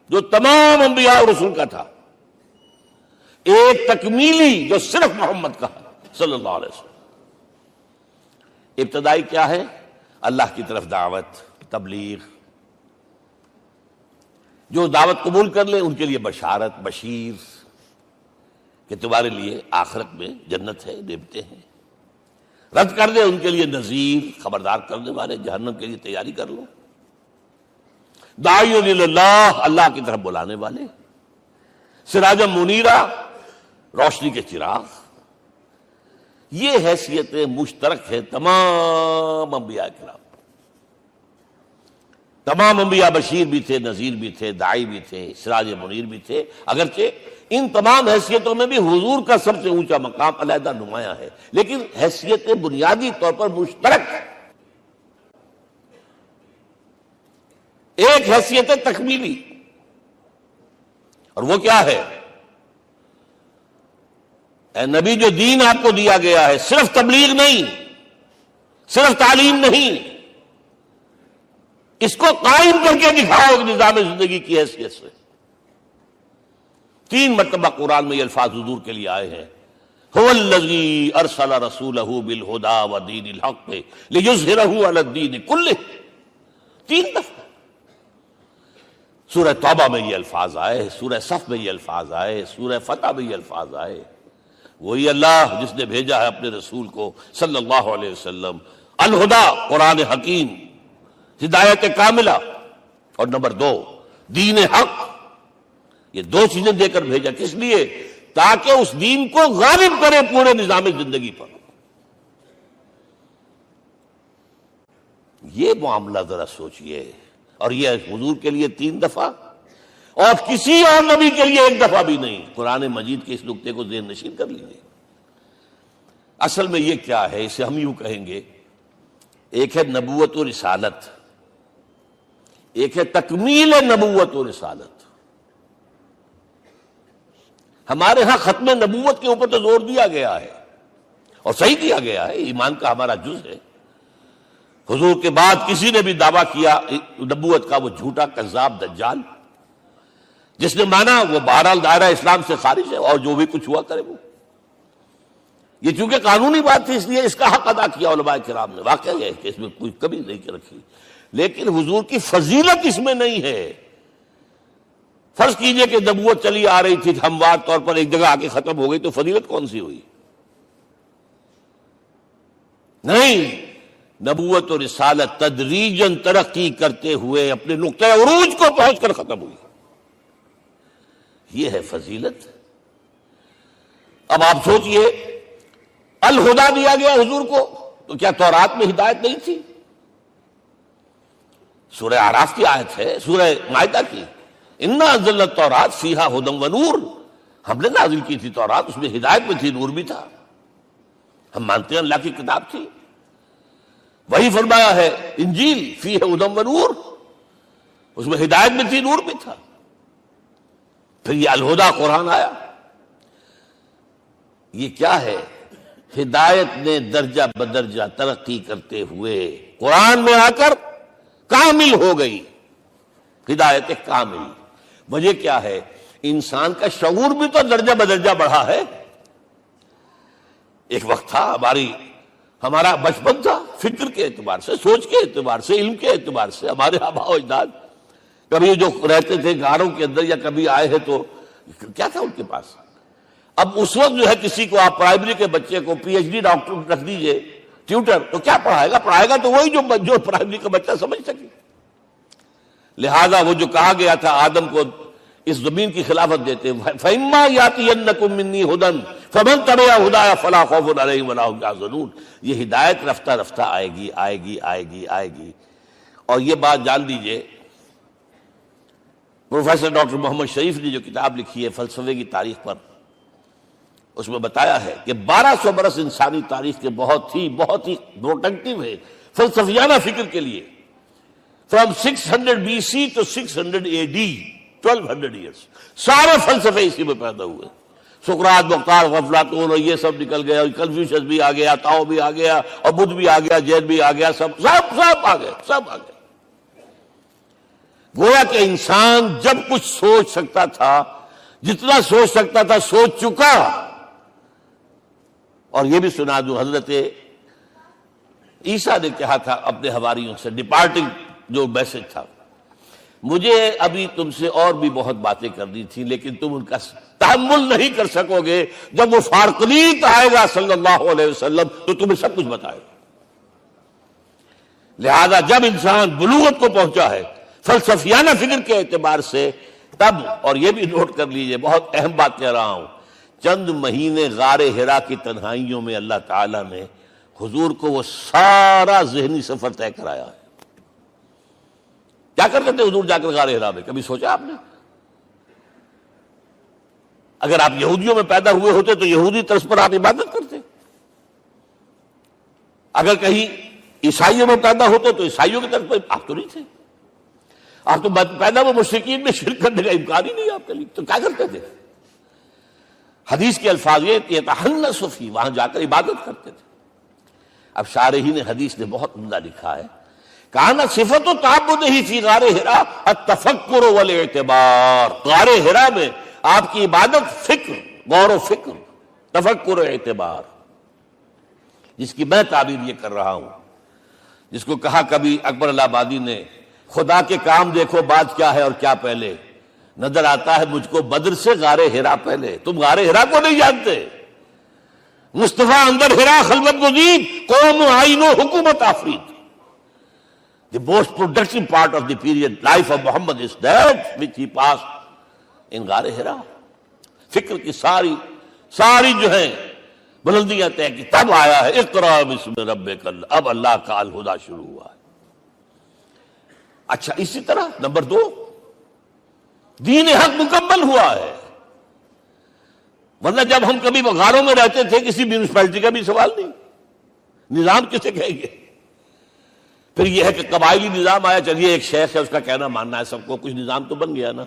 جو تمام انبیاء اور رسول کا تھا، ایک تکمیلی جو صرف محمد کا صلی اللہ علیہ وسلم۔ ابتدائی کیا ہے؟ اللہ کی طرف دعوت، تبلیغ۔ جو دعوت قبول کر لیں ان کے لیے بشارت، بشیر کہ تمہارے لیے آخرت میں جنت ہے، نعمتیں ہیں۔ رد کر دیں ان کے لیے نذیر، خبردار کرنے والے، جہنم کے لیے تیاری کر لو۔ داعی اللہ، اللہ کی طرف بلانے والے، سراجا منیرا، روشنی کے چراغ۔ یہ حیثیتیں مشترک ہے تمام انبیاء کرام۔ تمام انبیاء بشیر بھی تھے، نذیر بھی تھے، داعی بھی تھے، سراج منیر بھی تھے، اگرچہ ان تمام حیثیتوں میں بھی حضور کا سب سے اونچا مقام علیحدہ نمایاں ہے، لیکن حیثیتیں بنیادی طور پر مشترک۔ ایک حیثیت تکمیلی، اور وہ کیا ہے؟ اے نبی، جو دین آپ کو دیا گیا ہے صرف تبلیغ نہیں، صرف تعلیم نہیں، اس کو قائم کر کے دکھاؤ ایک نظام زندگی کی حیثیت سے۔ 3 مرتبہ قرآن میں یہ الفاظ حضور کے لیے آئے ہیں، هو الذی ارسل رسولہ بالہدی ودین الحق لیظہرہ علی الدین کلہ۔ 3 دفعہ سورہ توبہ میں یہ الفاظ آئے، سورہ صف میں یہ الفاظ آئے، سورہ فتح میں یہ الفاظ آئے۔ وہی اللہ جس نے بھیجا ہے اپنے رسول کو صلی اللہ علیہ وسلم، الہدا، قرآن حکیم، ہدایت کاملہ، اور نمبر 2 دین حق۔ یہ 2 چیزیں دے کر بھیجا، کس لیے؟ تاکہ اس دین کو غالب کرے پورے نظام زندگی پر۔ یہ معاملہ ذرا سوچئے، اور یہ حضور کے لیے 3 دفعہ، اور کسی اور نبی کے لیے 1 دفعہ بھی نہیں۔ قرآن مجید کے اس نقطے کو ذہن نشین کر لیجیے۔ اصل میں یہ کیا ہے؟ اسے ہم یوں کہیں گے، ایک ہے نبوت و رسالت، ایک ہے تکمیل نبوت و رسالت۔ ہمارے ہاں ختم نبوت کے اوپر تو زور دیا گیا ہے، اور صحیح دیا گیا ہے، ایمان کا ہمارا جز ہے۔ حضور کے بعد کسی نے بھی دعویٰ کیا نبوت کا، وہ جھوٹا کذاب دجال، جس نے مانا وہ بہرحال دائرہ اسلام سے خارج ہے، اور جو بھی کچھ ہوا کرے وہ۔ یہ چونکہ قانونی بات تھی اس لیے اس کا حق ادا کیا علماء کرام نے، واقعہ یہ ہے کہ اس میں کوئی کمی نہیں رکھی، لیکن حضور کی فضیلت اس میں نہیں ہے۔ فرض کیجئے کہ نبوت چلی آ رہی تھی ہموار طور پر، ایک جگہ آ کے ختم ہو گئی، تو فضیلت کون سی ہوئی؟ نہیں، نبوت و رسالت تدریجاً ترقی کرتے ہوئے اپنے نقطۂ عروج کو پہنچ کر ختم ہوئی، یہ ہے فضیلت۔ اب آپ سوچئے، الہدا دیا گیا حضور کو، تو کیا تورات میں ہدایت نہیں تھی؟ سورہ اعراف کی آیت ہے، سورہ مائدہ کی، انا انزلنا التوراۃ فیہا ھدی ونور، ہم نے نازل کی تھی تورات، اس میں ہدایت بھی تھی، نور بھی تھا۔ ہم مانتے ہیں اللہ کی کتاب تھی۔ وہی فرمایا ہے انجیل فیہا ھدی ونور، اس میں ہدایت بھی تھی، نور بھی تھا۔ پھر یہ الہدا قرآن آیا، یہ کیا ہے؟ ہدایت نے درجہ بدرجہ ترقی کرتے ہوئے قرآن میں آ کر کامل ہو گئی، ہدایت کامل۔ وجہ کیا ہے؟ انسان کا شعور بھی تو درجہ بدرجہ بڑھا ہے۔ ایک وقت تھا ہمارا بچپن تھا، فکر کے اعتبار سے، سوچ کے اعتبار سے، علم کے اعتبار سے، ہمارے آباء و اجداد کبھی جو رہتے تھے غاروں کے اندر یا کبھی آئے ہیں تو کیا تھا ان کے پاس؟ اب اس وقت جو ہے کسی کو آپ پرائمری کے بچے کو پی ایچ ڈی ڈاکٹر رکھ دیجئے ٹیوٹر، تو کیا پڑھائے گا تو وہی جو پرائمری کا بچہ سمجھ سکے۔ لہذا وہ جو کہا گیا تھا آدم کو اس زمین کی خلافت دیتے، فَإِمَّا يَأْتِيَنَّكُم مِّنِّي هُدًى فَمَن تَبِعَ هُدَايَ فَلَا خَوْفٌ عَلَيْهِمْ وَلَا هُمْ يَحْزَنُونَ۔ یہ ہدایت رفتہ رفتہ آئے گی آئے گی آئے گی آئے گی۔ اور یہ بات جان لیجئے، پروفیسر ڈاکٹر محمد شریف نے جو کتاب لکھی ہے فلسفے کی تاریخ پر، اس میں بتایا ہے کہ 1200 برس انسانی تاریخ کے بہت ہی پروڈکٹیو ہے فلسفیانہ فکر کے لیے۔ From 600 BC to 600 AD 1200 years, سارے فلسفے اسی میں پیدا ہوئے۔ سقراط، مختار، افلاطون اور یہ سب نکل گئے، اور کنفیوشس بھی آ گیا، تاؤ بھی آ گیا، اور بدھ بھی آ گیا، جین بھی آ گیا، سب آ گئے، سب آ گئے۔ گویا کہ انسان جب کچھ سوچ سکتا تھا، جتنا سوچ سکتا تھا سوچ چکا، اور یہ بھی سنا دوں، حضرت عیسیٰ نے کہا تھا اپنے حواریوں سے، ڈپارٹنگ جو میسج تھا، مجھے ابھی تم سے اور بھی بہت باتیں کرنی تھی لیکن تم ان کا تحمل نہیں کر سکو گے، جب وہ فارقلیت آئے گا صلی اللہ علیہ وسلم تو تمہیں سب کچھ بتائے گا۔ لہذا جب انسان بلوغت کو پہنچا ہے فلسفیانہ فکر کے اعتبار سے، تب، اور یہ بھی نوٹ کر لیجئے، بہت اہم بات کہہ رہا ہوں، چند مہینے غار حرا کی تنہائیوں میں اللہ تعالیٰ نے حضور کو وہ سارا ذہنی سفر طے کرایا ہے۔ کیا کرتے تھے حضور جا کر غار حرا میں؟ کبھی سوچا آپ نے؟ اگر آپ یہودیوں میں پیدا ہوئے ہوتے تو یہودی طرز پر آپ عبادت کرتے، اگر کہیں عیسائیوں میں پیدا ہوتے تو عیسائیوں کی طرف پر آپ تو نہیں تھے، آپ تو پیدا وہ مشرکین میں شرک کرنے کا امکان ہی نہیں آپ کے لیے، تو کیا کرتے تھے؟ حدیث کے الفاظ یہ یتحنث فی، وہاں جا کر عبادت کرتے تھے۔ اب شارحین حدیث نے بہت عمدہ لکھا ہے، کان صفت تعبدہ فی غار حرا التفکر والاعتبار، غار حرا میں آپ کی عبادت فکر، غور و فکر، تفکر و اعتبار، جس کی میں تعبیر یہ کر رہا ہوں، جس کو کہا کبھی اکبر الہ آبادی نے، خدا کے کام دیکھو بعد کیا ہے اور کیا پہلے، نظر آتا ہے مجھ کو بدر سے غار حرا پہلے۔ تم غار حرا کو نہیں جانتے، مصطفیٰ اندر حرا خلوت گزین، قوم آئین و حکومت آفرید۔ The most productive part of the period life of Muhammad is that which he passed in غار حرا۔ فکر کی ساری جو ہیں بلندیاں طے کی، تب آیا ہے اقرأ باسم ربک، اب اللہ کا الہدیٰ شروع ہوا ہے۔ اچھا، اسی طرح نمبر 2، دین حق مکمل ہوا ہے، ورنہ جب ہم کبھی غاروں میں رہتے تھے کسی میونسپلٹی کا بھی سوال نہیں، نظام کسے کہیں گے؟ پھر یہ ہے کہ قبائلی نظام آیا، چلیے ایک شیخ ہے اس کا کہنا ماننا ہے سب کو، کچھ نظام تو بن گیا نا،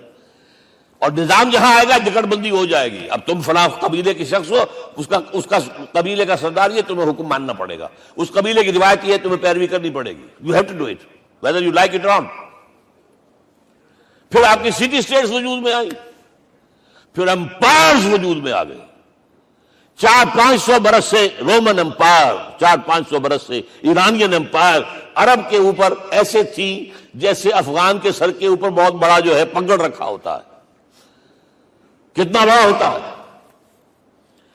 اور نظام جہاں آئے گا جکڑ بندی ہو جائے گی۔ اب تم فلاں قبیلے کے شخص ہو، اس کا قبیلے کا سردار یہ، تمہیں حکم ماننا پڑے گا، اس قبیلے کی روایت یہ، تمہیں پیروی کرنی پڑے گی، you have to do it whether you like it or not۔ پھر آپ کی سٹی اسٹیٹس وجود میں آئی، پھر امپائرز وجود میں آ گئے، 400-500 برس سے رومن امپائر، 400-500 برس سے ایرانین امپائر عرب کے اوپر ایسے تھی جیسے افغان کے سر کے اوپر بہت بڑا جو ہے پگڑ رکھا ہوتا ہے۔ کتنا بڑا ہوتا ہے؟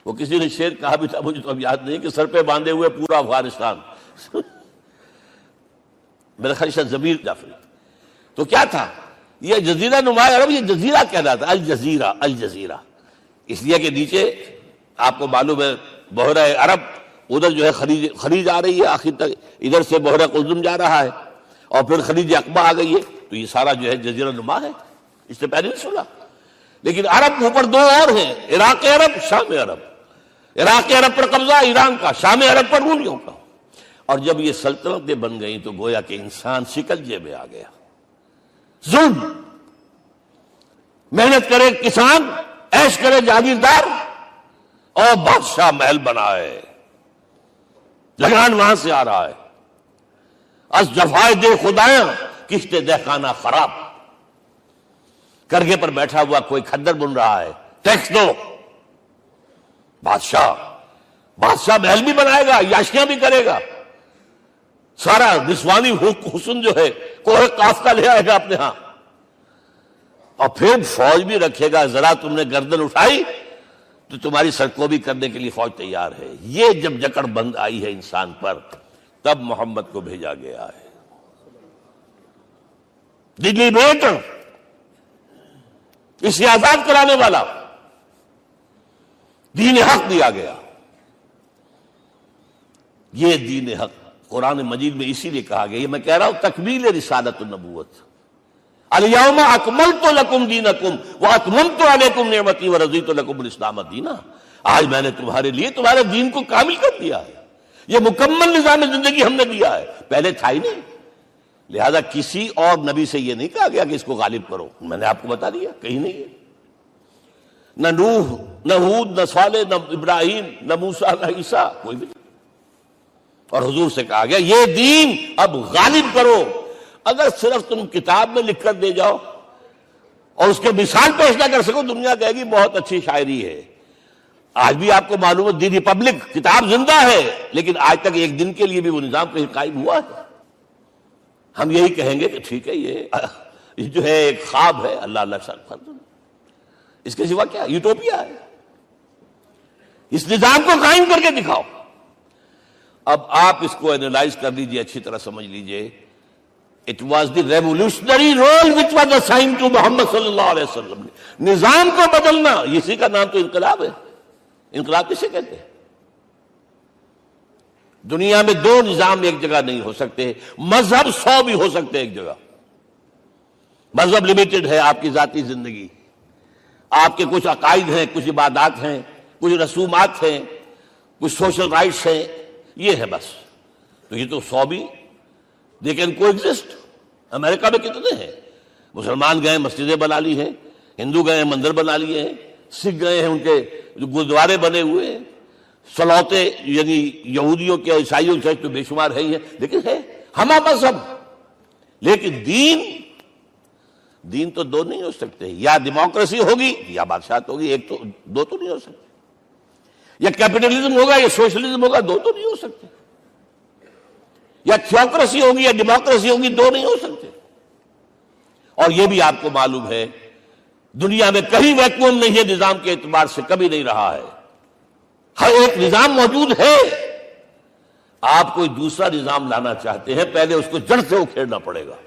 وہ کسی نے شعر کہا بھی تھا، مجھے تو اب یاد نہیں، کہ سر پہ باندھے ہوئے پورا افغانستان۔ میرا خیال ہے ضمیر جعفری۔ تو کیا تھا یہ جزیرہ نما عرب، یہ جزیرہ کہلاتا، الجزیرہ، الجزیرہ، اس لیے کہ نیچے آپ کو معلوم ہے بحیرہ عرب، ادھر جو ہے خلیج آ رہی ہے آخر تک، ادھر سے بحیرہ قلزم جا رہا ہے، اور پھر خلیج عقبہ آ گئی ہے، تو یہ سارا جو ہے جزیرہ نما ہے، اس سے پہلے نہیں سنا۔ لیکن عرب اوپر 2 اور ہیں، عراق عرب، شام عرب۔ عراق عرب پر قبضہ ایران کا، شام عرب پر رومیوں کا۔ اور جب یہ سلطنتیں بن گئیں تو گویا کہ انسان شکنجے میں آ گیا۔ ظلم، محنت کرے کسان، عیش کرے جاگیردار، اور بادشاہ محل بنائے، لگان وہاں سے آ رہا ہے۔ از جفائے دے خدایاں کشتے دہ خانہ خراب، کرگے پر بیٹھا ہوا کوئی کھدر بن رہا ہے، ٹیکس دو۔ بادشاہ محل بھی بنائے گا، یاشیاں بھی کرے گا، سارا نسوانی حسن جو ہے کوہ قاف کا لے آئے گا اپنے ہاں، اور پھر فوج بھی رکھے گا، ذرا تم نے گردن اٹھائی تو تمہاری سرکوبی کرنے کے لیے فوج تیار ہے۔ یہ جب جکڑ بند آئی ہے انسان پر، تب محمد کو بھیجا گیا ہے۔ دلی بیٹر، اسے آزاد کرانے والا، دین حق دیا گیا۔ یہ دین حق قرآن مجید میں اسی لیے کہا گیا، یہ میں کہہ رہا ہوں تکمیل رسالت النبوت۔ الیوم اکملت لکم دینکم واتممت علیکم نعمتی ورضیت لکم الاسلام دینا۔ آج میں نے تمہارے لیے تمہارے دین کو کامل کر دیا ہے، یہ مکمل نظام زندگی ہم نے دیا ہے، پہلے تھا ہی نہیں۔ لہذا کسی اور نبی سے یہ نہیں کہا گیا کہ اس کو غالب کرو، میں نے آپ کو بتا دیا کہیں نہیں ہے، نہ نوح، نہ ہود، نہ صالح، نہ ابراہیم، نہ موسیٰ، نہ عیسیٰ، کوئی بھی نہیں۔ اور حضور سے کہا گیا یہ دین اب غالب کرو۔ اگر صرف تم کتاب میں لکھ کر دے جاؤ اور اس کے مثال پیش نہ کر سکو، دنیا کہے گی بہت اچھی شاعری ہے، آج بھی آپ کو معلوم ہے دی ریپبلک کتاب زندہ ہے، لیکن آج تک ایک دن کے لیے بھی وہ نظام کہیں قائم ہوا ہے؟ ہم یہی کہیں گے کہ ٹھیک ہے، یہ جو ہے ایک خواب ہے، اللہ اللہ فرض، اس کے سوا کیا یوٹوپیا ہے؟ اس نظام کو قائم کر کے دکھاؤ۔ اب آپ اس کو اینالائز کر لیجئے، اچھی طرح سمجھ لیجئے۔ It was the revolutionary role which was assigned to محمد صلی اللہ علیہ وسلم۔ نظام کو بدلنا، اسی کا نام تو انقلاب ہے۔ انقلاب کسے کہتے ہیں؟ دنیا میں دو نظام ایک جگہ نہیں ہو سکتے، مذہب 100 بھی ہو سکتے ایک جگہ۔ مذہب لمیٹڈ ہے، آپ کی ذاتی زندگی، آپ کے کچھ عقائد ہیں، کچھ عبادات ہیں، کچھ رسومات ہیں، کچھ سوشل رائٹس ہیں، یہ ہے بس۔ تو یہ تو 100 بھی دے کین کو ایگزسٹ۔ امریکہ میں کتنے ہیں؟ مسلمان گئے مسجدیں بنا لی ہیں، ہندو گئے مندر بنا لیے ہیں، سکھ گئے ہیں ان کے گردوارے بنے ہوئے ہیں، سلوتے یعنی یہودیوں کے عیسائیوں کے تو بے شمار ہے ہی ہے، لیکن ہے ہمہ مذہب۔ لیکن دین تو دو نہیں ہو سکتے، یا ڈیموکریسی ہوگی یا بادشاہت ہوگی، ایک تو دو تو نہیں ہو سکتے، یا کیپٹلزم ہوگا یا سوشلزم ہوگا، دو تو نہیں ہو سکتے، یا تھیوکریسی ہوگی یا ڈیموکریسی ہوگی، دو نہیں ہو سکتے۔ اور یہ بھی آپ کو معلوم ہے دنیا میں کہیں ویکوم نہیں ہے، نظام کے اعتبار سے کبھی نہیں رہا ہے، ہر ایک نظام موجود ہے۔ آپ کوئی دوسرا نظام لانا چاہتے ہیں، پہلے اس کو جڑ سے اکھیڑنا پڑے گا۔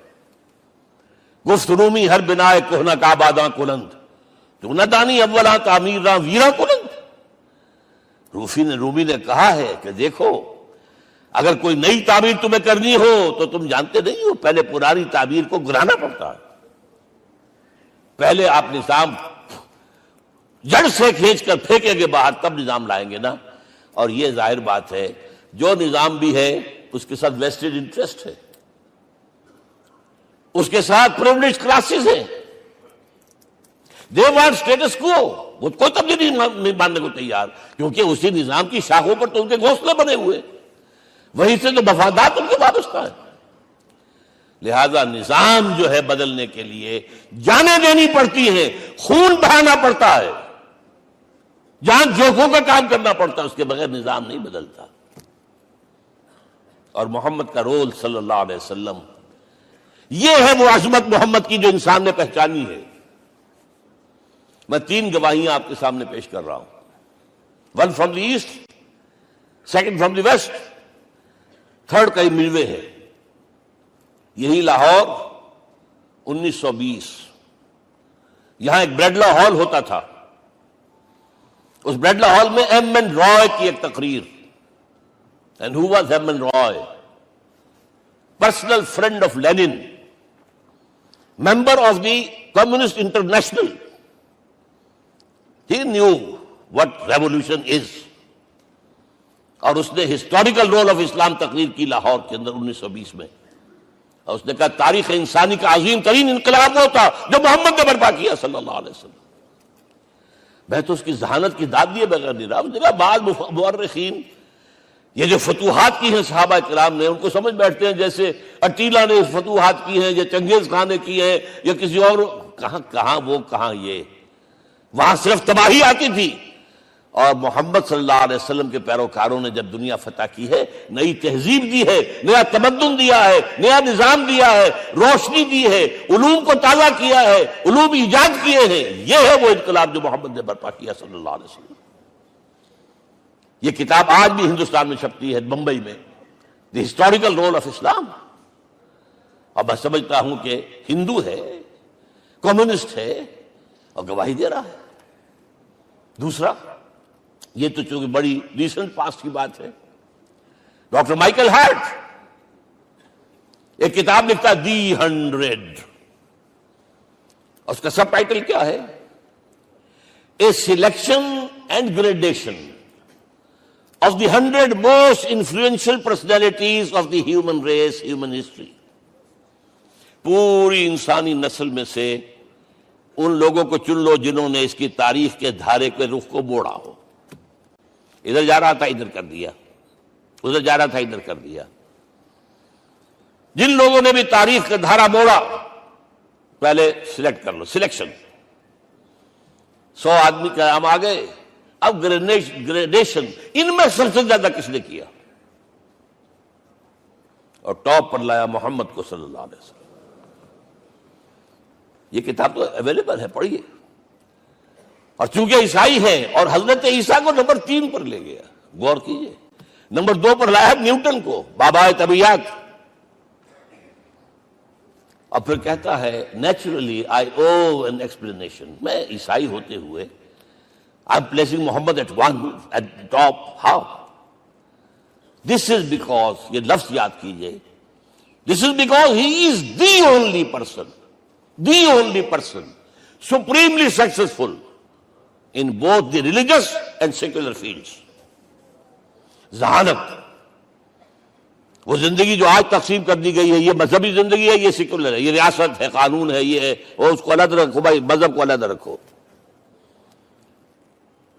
گفت رومی ہر بنائے کوہنا کا آباداں کلند، تو نہ دانی اولاں تعمیر راں ویراں کلند۔ رومی نے کہا ہے کہ دیکھو، اگر کوئی نئی تعمیر تمہیں کرنی ہو تو تم جانتے نہیں ہو پہلے پرانی تعمیر کو گرانا پڑتا ہے، پہلے آپ نظام جڑ سے کھینچ کر پھینکیں گے باہر، تب نظام لائیں گے نا۔ اور یہ ظاہر بات ہے جو نظام بھی ہے اس کے ساتھ ویسٹڈ انٹرسٹ ہے، اس کے ساتھ پریولیج کلاسز ہیں، دے وانٹ اسٹیٹس کو، وہ کوئی تبدیلی نہیں ماننے کو تیار، کیونکہ اسی نظام کی شاخوں پر تو ان کے گھونسلے بنے ہوئے، وہیں سے تو مفادات ان کے وابستہ ہے۔ لہذا نظام جو ہے بدلنے کے لیے جانیں دینی پڑتی ہیں، خون بہانا پڑتا ہے، جان جوکھوں کا کام کرنا پڑتا ہے، اس کے بغیر نظام نہیں بدلتا۔ اور محمد کا رول صلی اللہ علیہ وسلم، یہ ہے وہ عظمت محمد کی جو انسان نے پہچانی ہے۔ میں 3 گواہیاں آپ کے سامنے پیش کر رہا ہوں، 1 from the east, 2 from the west, 3 کئی ملوے ہے۔ یہی لاہور 1920، یہاں ایک بریڈلا ہال ہوتا تھا، اس بریڈلا ہال میں ایم این رائے کی ایک تقریر۔ And who was M N Roy? Personal friend of Lenin, member of the Communist International. He knew what revolution is. اور اس نے ہسٹوریکل رول آف اسلام تقریر کی لاہور کے اندر 1920 میں، اور اس نے کہا تاریخ انسانی کا عظیم ترین انقلاب وہ تھا جو محمد نے برپا کیا صلی اللہ علیہ وسلم۔ میں تو اس کی ذہانت کی داد دیے بغیر نہیں رہا۔ اس نے کہا بعض مورخین یہ جو فتوحات کی ہیں صحابہ کرام نے، ان کو سمجھ بیٹھتے ہیں جیسے اٹیلا نے فتوحات کی ہیں یا چنگیز خان نے کی ہیں یا کسی اور، کہاں یہ، وہاں صرف تباہی آتی تھی۔ اور محمد صلی اللہ علیہ وسلم کے پیروکاروں نے جب دنیا فتح کی ہے، نئی تہذیب دی ہے، نیا تمدن دیا ہے، نیا نظام دیا ہے، روشنی دی ہے، علوم کو تازہ کیا ہے، علوم ایجاد کیے ہیں۔ یہ ہے وہ انقلاب جو محمد نے برپا کیا صلی اللہ علیہ وسلم۔ یہ کتاب آج بھی ہندوستان میں چھپتی ہے، بمبئی میں، دی ہسٹوریکل رول آف اسلام۔ اور میں سمجھتا ہوں کہ ہندو ہے، کمیونسٹ ہے اور گواہی دے رہا ہے۔ دوسرا، یہ تو چونکہ بڑی ریسنٹ پاسٹ کی بات ہے، ڈاکٹر مائیکل ہارٹ ایک کتاب لکھتا ہے دی 100، اس کا سب ٹائٹل کیا ہے؟ A selection and gradation of the 100 most influential personalities of the human race, human history۔ پوری انسانی نسل میں سے ان لوگوں کو چن لو جنہوں نے اس کی تاریخ کے دھارے کے رخ کو موڑا ہو۔ ادھر جا رہا تھا ادھر کر دیا، ادھر جا رہا تھا ادھر کر دیا۔ جن لوگوں نے بھی تاریخ کا دھارا موڑا، پہلے سلیکٹ کر لو، سلیکشن۔ 100 آدمی کا ہم آ گئے، اب گریڈیشن ان میں سب سے زیادہ کس نے کیا؟ اور ٹاپ پر لایا محمد کو صلی اللہ علیہ وسلم. یہ کتاب تو اویلیبل ہے، پڑھیے. اور چونکہ عیسائی ہیں اور حضرت عیسیٰ کو نمبر 3 پر لے گیا، غور کیجئے. نمبر 2 پر لایا نیوٹن کو، بابائے طبیعیات. اور پھر کہتا ہے naturally I owe an explanation. میں عیسائی ہوتے ہوئے I am placing Muhammad at top. How? This is because, یہ لفظ یاد کیجئے، this is because he is the only person supremely successful in both the religious and secular fields. ذہانت، وہ زندگی جو آج تقسیم کر دی گئی ہے، یہ مذہبی زندگی ہے، یہ سیکولر ہے، یہ ریاست ہے، قانون ہے، یہ ہے، اور اس کو الگ رکھو بھائی، مذہب کو الگ رکھو.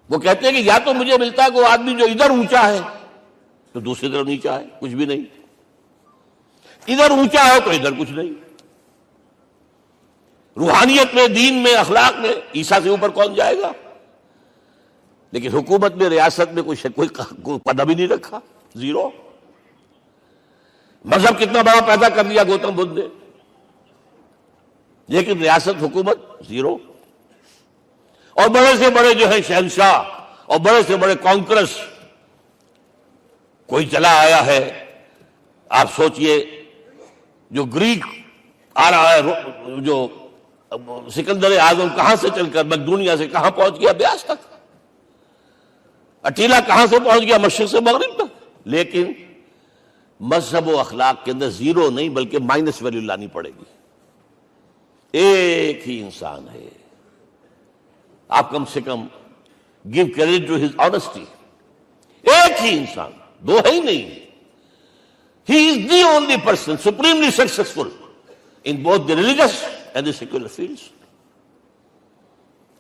وہ کہتے ہیں کہ یا تو مجھے ملتا ہے کہ وہ آدمی جو ادھر اونچا ہے تو دوسری طرف نیچا ہے، کچھ بھی نہیں. ادھر اونچا ہے تو ادھر کچھ نہیں. روحانیت میں، دین میں، اخلاق میں عیسیٰ سے اوپر کون جائے گا؟ لیکن حکومت میں، ریاست میں کوئی پدہ بھی نہیں رکھا، زیرو. مذہب کتنا بڑا پیدا کر لیا گوتم بدھ نے، لیکن ریاست، حکومت زیرو. اور بڑے سے بڑے جو ہیں شہنشاہ اور بڑے سے بڑے کانکرس، کوئی چلا آیا ہے. آپ سوچئے جو گریک آ رہا ہے، جو سکندر اعظم کہاں سے چل کر مقدونیہ سے کہاں پہنچ گیا؟ بیاس تک. اٹیلا کہاں سے پہنچ گیا؟ مشرق سے مغرب تک. لیکن مذہب و اخلاق کے اندر زیرو نہیں بلکہ مائنس ویلیو لانی پڑے گی. ایک ہی انسان ہے. آپ کم سے کم give credit to his honesty. ایک ہی انسان، دو ہے ہی نہیں. He is the only person supremely successful in both the religious and the secular fields.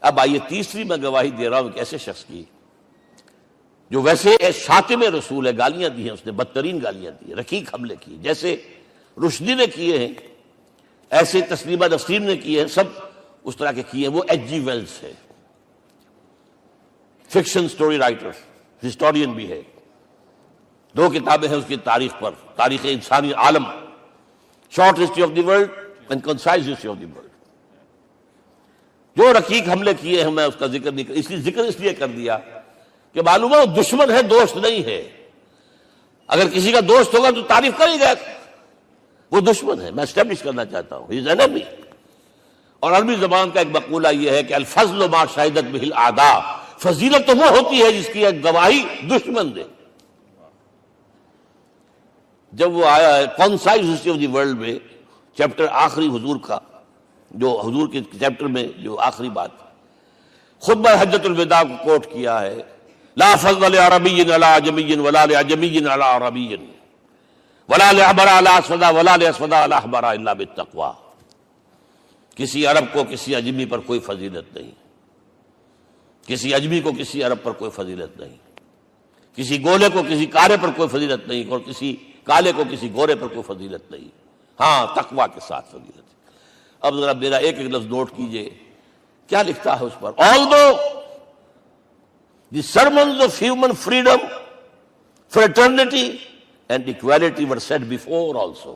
اب آئیے تیسری میں گواہی دے رہا ہوں ایک ایسے شخص کی جو ویسے شاتم رسول ہے، گالیاں دی ہیں اس نے، بدترین گالیاں دی، رقیق حملے کی، جیسے رشدی نے کیے ہیں ایسے تسلیمہ نسرین نے کیے ہیں، سب اس طرح کے کیے ہیں. وہ ایچ جی ویلز ہے، فکشن سٹوری رائٹر، ہسٹورین بھی ہے. 2 کتابیں ہیں اس کی تاریخ پر، تاریخ انسانی عالم، short history of the world and concise history of the world. جو رقیق حملے کیے ہیں میں اس کا ذکر نہیں، اس لیے ذکر اس لیے کر دیا کہ معلوم ہے وہ دشمن ہے، دوست نہیں ہے. اگر کسی کا دوست ہوگا تو تعریف کرے گا. وہ دشمن ہے، میں اسٹیبلش کرنا چاہتا ہوں. ہی از انیمی. اور عربی زبان کا ایک مقولہ یہ ہے کہ الفضل ما شہدت بہ الاعداء، فضیلت تو وہ ہوتی ہے جس کی ایک گواہی دشمن دے. جب وہ آیا ہے concise history of the world میں، چیپٹر آخری حضور کا، جو حضور کے چیپٹر میں جو آخری بات خطبہ حجۃ الوداع کو کوٹ کیا ہے، لا فضل لعربی علی عجمی ولا لعجمی علی عربی ولا لأحمر علی اسود ولا لأسود علی احمر الا بالتقوی. کسی عرب کو کسی عجمی پر کوئی فضیلت نہیں، کسی عجمی کو کسی عرب پر کوئی فضیلت نہیں، کسی گولے کو کسی کارے پر کوئی فضیلت نہیں، اور کسی کالے کو کسی گورے پر کوئی فضیلت نہیں. ہاں تقوی کے ساتھ فضیلت. اب ذرا میرا ایک ایک لفظ نوٹ کیجئے، کیا لکھتا ہے اس پر. Although the sermons of human freedom, fraternity and equality were said before also,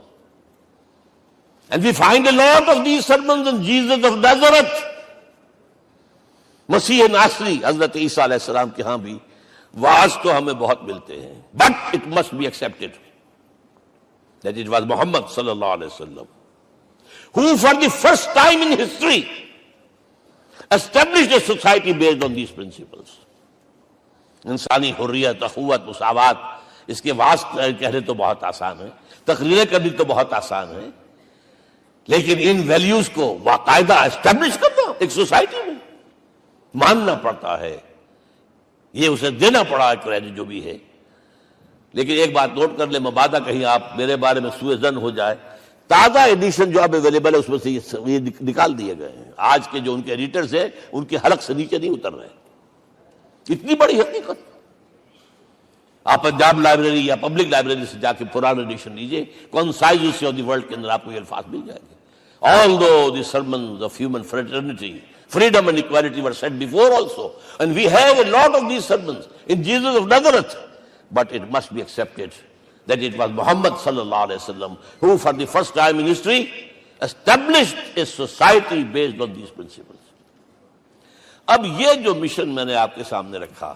and we find a lot of these sermons in Jesus of Nazareth. مسیح ناصری حضرت عیسیٰ علیہ السلام کے ہاں بھی واعظ تو ہمیں بہت ملتے ہیں، but it must be accepted that it was Muhammad sallallahu alaihi wasallam who for the first time in history established a society based on these principles. انسانی حریت، اخوت، مساوات، اس کے واعظ کہنے تو بہت آسان ہے، تقریریں کرنی تو بہت آسان ہے، لیکن ان ویلیوز کو باقاعدہ اسٹیبلش کرنا ایک سوسائٹی میں ماننا پڑتا ہے. یہ اسے دینا پڑا کریڈٹ جو بھی ہے. لیکن ایک بات نوٹ کر لیں، مبادہ کہیں آپ میرے بارے میں سوء ظن ہو جائے، تازہ ایڈیشن جو اب اویلیبل ہے اس میں سے یہ نکال دیے گئے ہیں. آج کے جو ان کے ایڈیٹرز ہیں ان کے حلق سے نیچے نہیں اتر رہے. اتنی بڑی حقیقت. آپ پنجاب لائبریری یا پبلک لائبریری سے جا کے پرانا ایڈیشن لیجئے، concise history of the world کے اندر آپ کو یہ الفاظ مل جائیں گے. Although the sermons of human fraternity, Freedom and equality were said before also. And we have a lot of these sermons in Jesus of Nazareth. But it must be accepted that it was Muhammad sallallahu alaihi wasallam who for the first time in history established a society based on these principles. اب یہ جو مشن میں نے آپ کے سامنے رکھا،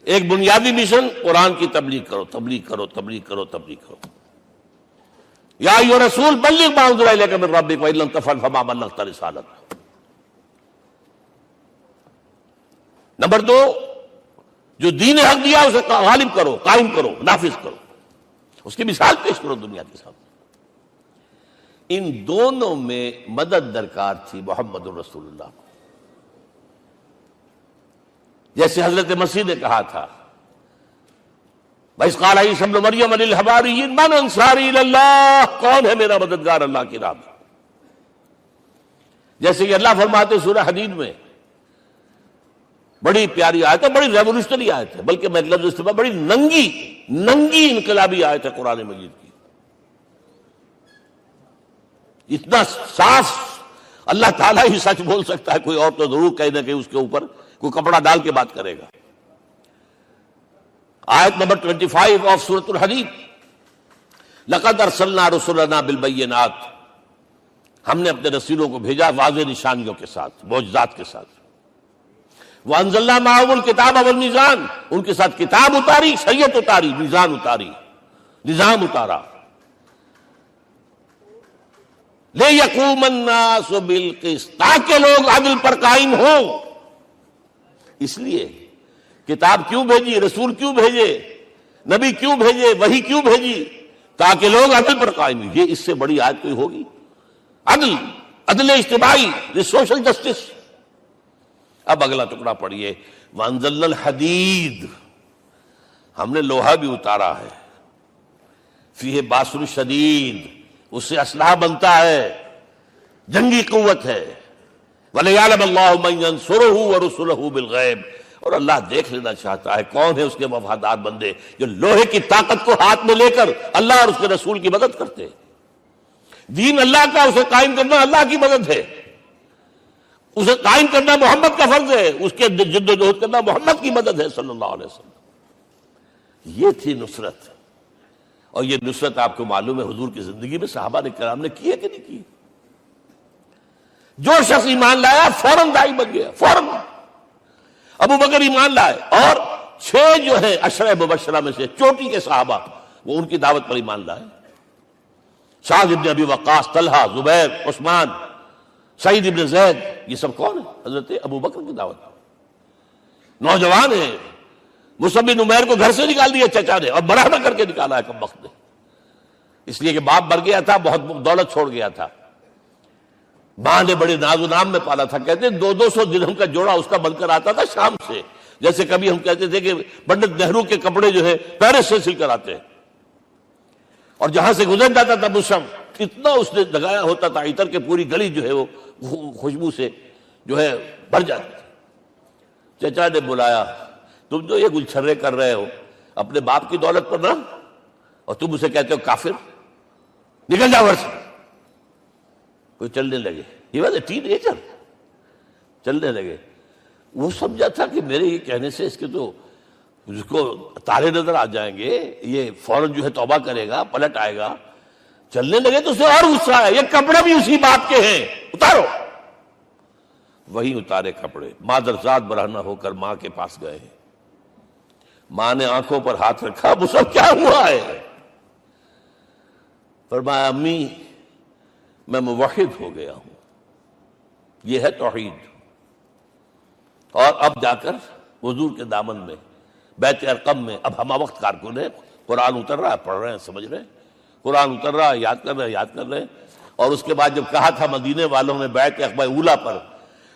ایک بنیادی مشن قرآن کی تبلیغ کرو، تبلیغ کرو، تبلیغ کرو، تبلیغ کرو. یا ایھا رسول بلغ ما انزل الیک من ربک وان لم تفعل فما بلغت رسالتہ. نمبر 2، جو دین حق دیا اسے غالب کرو، قائم کرو، نافذ کرو، اس کی مثال پیش کرو دنیا کے سامنے. ان دونوں میں مدد درکار تھی محمد الرسول اللہ کو. جیسے حضرت مسیح نے کہا تھا، وَإِذْ قَالَ عِيسَىٰ ابْنُ مَرْيَمَ لِلْحَوَارِيِّينَ مَنْ أَنصَارِي إِلَى اللَّهِ، کون ہے میرا مددگار اللہ کی راہ میں. جیسے کہ اللہ فرماتے سورہ حدید میں، بڑی پیاری آیت ہے، بڑی ریولوشنری آیت ہے، بلکہ میں لفظ استعمال، بڑی ننگی انقلابی آیت ہے قرآن مجید کی. اتنا صاف اللہ تعالیٰ ہی سچ بول سکتا ہے، کوئی اور تو ضرور کہیں نہ کہیں اس کے اوپر کوئی کپڑا ڈال کے بات کرے گا. آیت نمبر 25 آف سورۃ الحدید، لقد ارسلنا رسلنا بالبینات، ہم نے اپنے رسولوں کو بھیجا واضح نشانیوں کے ساتھ، معجزات کے ساتھ. وانزلنا معهم الکتاب والمیزان، ان کے ساتھ کتاب اتاری، شریعت اتاری، میزان اتاری، نظام اتارا. لِيَقُومَ النَّاسُ بِالْقِسْطِ، تاکہ لوگ عدل پر قائم ہوں. اس لیے کتاب کیوں بھیجی، رسول کیوں بھیجے، نبی کیوں بھیجے، وحی کیوں بھیجی؟ تاکہ لوگ عدل پر قائم ہوں. یہ اس سے بڑی آیت کوئی ہوگی؟ عدل اجتماعی، سوشل جسٹس. اب اگلا ٹکڑا پڑھیے، وَأَنزَلْنَا الْحَدِيدَ، ہم نے لوہا بھی اتارا ہے، فِيهِ بَأْسٌ شَدِيدٌ، اس سے اسلحہ بنتا ہے، جنگی قوت ہے. وَلِيَعْلَمَ اللَّهُ مَن يَنصُرُهُ وَرُسُلَهُ بِالْغَيْبِ، اور اللہ دیکھ لینا چاہتا ہے کون ہے اس کے وفادار بندے جو لوہے کی طاقت کو ہاتھ میں لے کر اللہ اور اس کے رسول کی مدد کرتے. دین اللہ کا، اسے قائم کرنا اللہ کی مدد ہے، اسے قائم کرنا محمد کا فرض ہے، اس کے جد و جہد کرنا محمد کی مدد ہے صلی اللہ علیہ وسلم. یہ تھی نصرت. اور یہ نصرت آپ کو معلوم ہے حضور کی زندگی میں صحابہ نے کرام نے کی ہے کہ نہیں کی؟ جو شخص ایمان لایا فوراً داعی بن گیا، فوراً. ابو بکر ایمان لائے، اور 6 جو ہیں عشرہ مبشرہ میں سے چوٹی کے صحابہ، وہ ان کی دعوت پر ایمان لائے. سعد ابن ابی وقاص، طلحہ، زبیر، عثمان، سعید ابن زید، یہ سب کون ہیں؟ حضرت ابو بکر کی دعوت. نوجوان ہیں، مصعب بن عمیر کو گھر سے نکال دیا چچا نے، اور برہنہ کر کے نکالا ہے کم وقت نے، اس لیے کہ باپ مر گیا تھا، بہت دولت چھوڑ گیا تھا. ماں نے بڑے ناز و نام میں پالا تھا. کہتے 200 درہم کا جوڑا اس کا بن کر آتا تھا شام سے، جیسے کبھی ہم کہتے تھے کہ پنڈت نہرو کے کپڑے جو ہے پیرس سے سل کر آتے ہیں. اور جہاں سے گزر جاتا تھا مشم، اتنا اس نے لگایا ہوتا تھا عطر کے پوری گلی جو ہے وہ خوشبو سے جو ہے بھر جاتی تھی. چچا نے بلایا، تم جو یہ گلچھرے کر رہے ہو اپنے باپ کی دولت پر نہ، اور تم اسے کہتے ہو کافر، نکل جاؤ گھر سے. کوئی چلنے لگے، یہ بات ہے ٹین ایجر، چلنے لگے. وہ سمجھا تھا کہ میرے یہ کہنے سے اس کے تو اس کو تارے نظر آ جائیں گے، یہ فوراً جو ہے توبہ کرے گا، پلٹ آئے گا. چلنے لگے تو اسے اور غصہ آیا، یہ کپڑے بھی اسی باپ کے ہیں، اتارو. وہی اتارے کپڑے، مادرزاد برہنہ ہو کر ماں کے پاس گئے. ماں نے آنکھوں پر ہاتھ رکھا، مصعب کیا ہوا ہے؟ فرمایا امی میں موحد ہو گیا ہوں. یہ ہے توحید. اور اب جا کر حضور کے دامن میں بیت ارقم میں اب ہمہ وقت کارکن ہے، قرآن اتر رہا ہے، پڑھ رہے ہیں، سمجھ رہے ہیں، قرآن اتر رہا ہے، یاد کر رہے ہیں، یاد کر رہے ہیں. اور اس کے بعد جب کہا تھا مدینے والوں نے بیعت عقبہ اولیٰ پر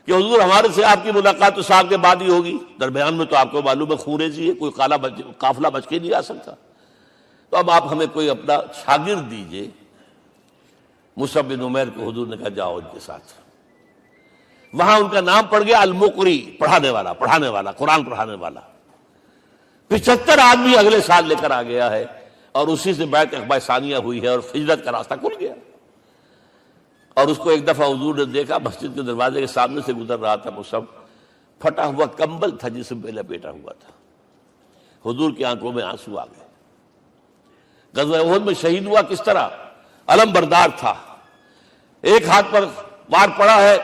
کہ حضور ہمارے سے آپ کی ملاقات تو سال کے بعد ہی ہوگی، درمیان میں تو آپ کو معلوم ہے خونریزی ہے، کوئی قافلہ بچ کے نہیں آ سکتا، تو اب آپ ہمیں کوئی اپنا شاگرد دیجئے. مصعب بن عمیر کو حضور نے کہا جاؤ ان کے ساتھ. وہاں ان کا نام پڑ گیا المقری، پڑھانے والا، قرآن پڑھانے والا. 75 آدمی اگلے سال لے کر آ گیا ہے، اور اسی سے بیعت عقبہ ثانیہ ہوئی ہے، اور ہجرت کا راستہ کھل گیا. اور اس کو ایک دفعہ حضور نے دیکھا، مسجد کے دروازے کے سامنے سے گزر رہا تھا، مصعب پھٹا ہوا کمبل تھا جس میں لپیٹا ہوا تھا. حضور کی آنکھوں میں آنسو آ گئے. غزوہ احد میں شہید ہوا کس طرح؟ علم بردار تھا، ایک ہاتھ پر وار پڑا ہے،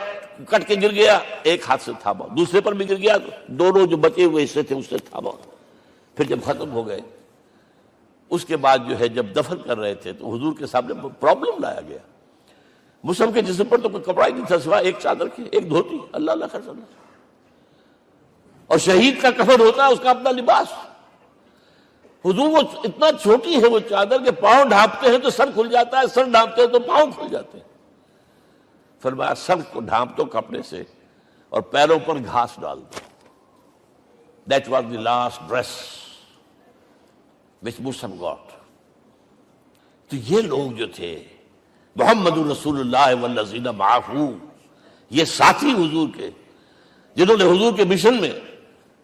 کٹ کے گر گیا، ایک ہاتھ سے تھاما، دوسرے پر بھی گر گیا، دونوں جو بچے ہوئے حصے تھے اس سے تھاما. پھر جب ختم ہو گئے اس کے بعد جو ہے جب دفن کر رہے تھے تو حضور کے سامنے پرابلم لایا گیا. مصعب کے جسم پر تو کوئی کپڑا ہی نہیں تھا سوائے ایک چادر کے، ایک دھوتی. اللہ اللہ خیر اللہ. اور شہید کا کفن ہوتا ہے اس کا اپنا لباس. حضور وہ اتنا چھوٹی ہے وہ چادر کہ پاؤں ڈھانپتے ہیں تو سر کھل جاتا ہے، سر ڈھانپتے ہیں تو پاؤں کھل جاتے ہیں. فرمایا سر کو ڈھانپ دو کپڑے سے اور پیروں پر گھاس ڈال دو. That was the last dress which Musab got. تو یہ لوگ جو تھے محمد رسول اللہ والذین معہ، یہ ساتھی حضور کے جنہوں نے حضور کے مشن میں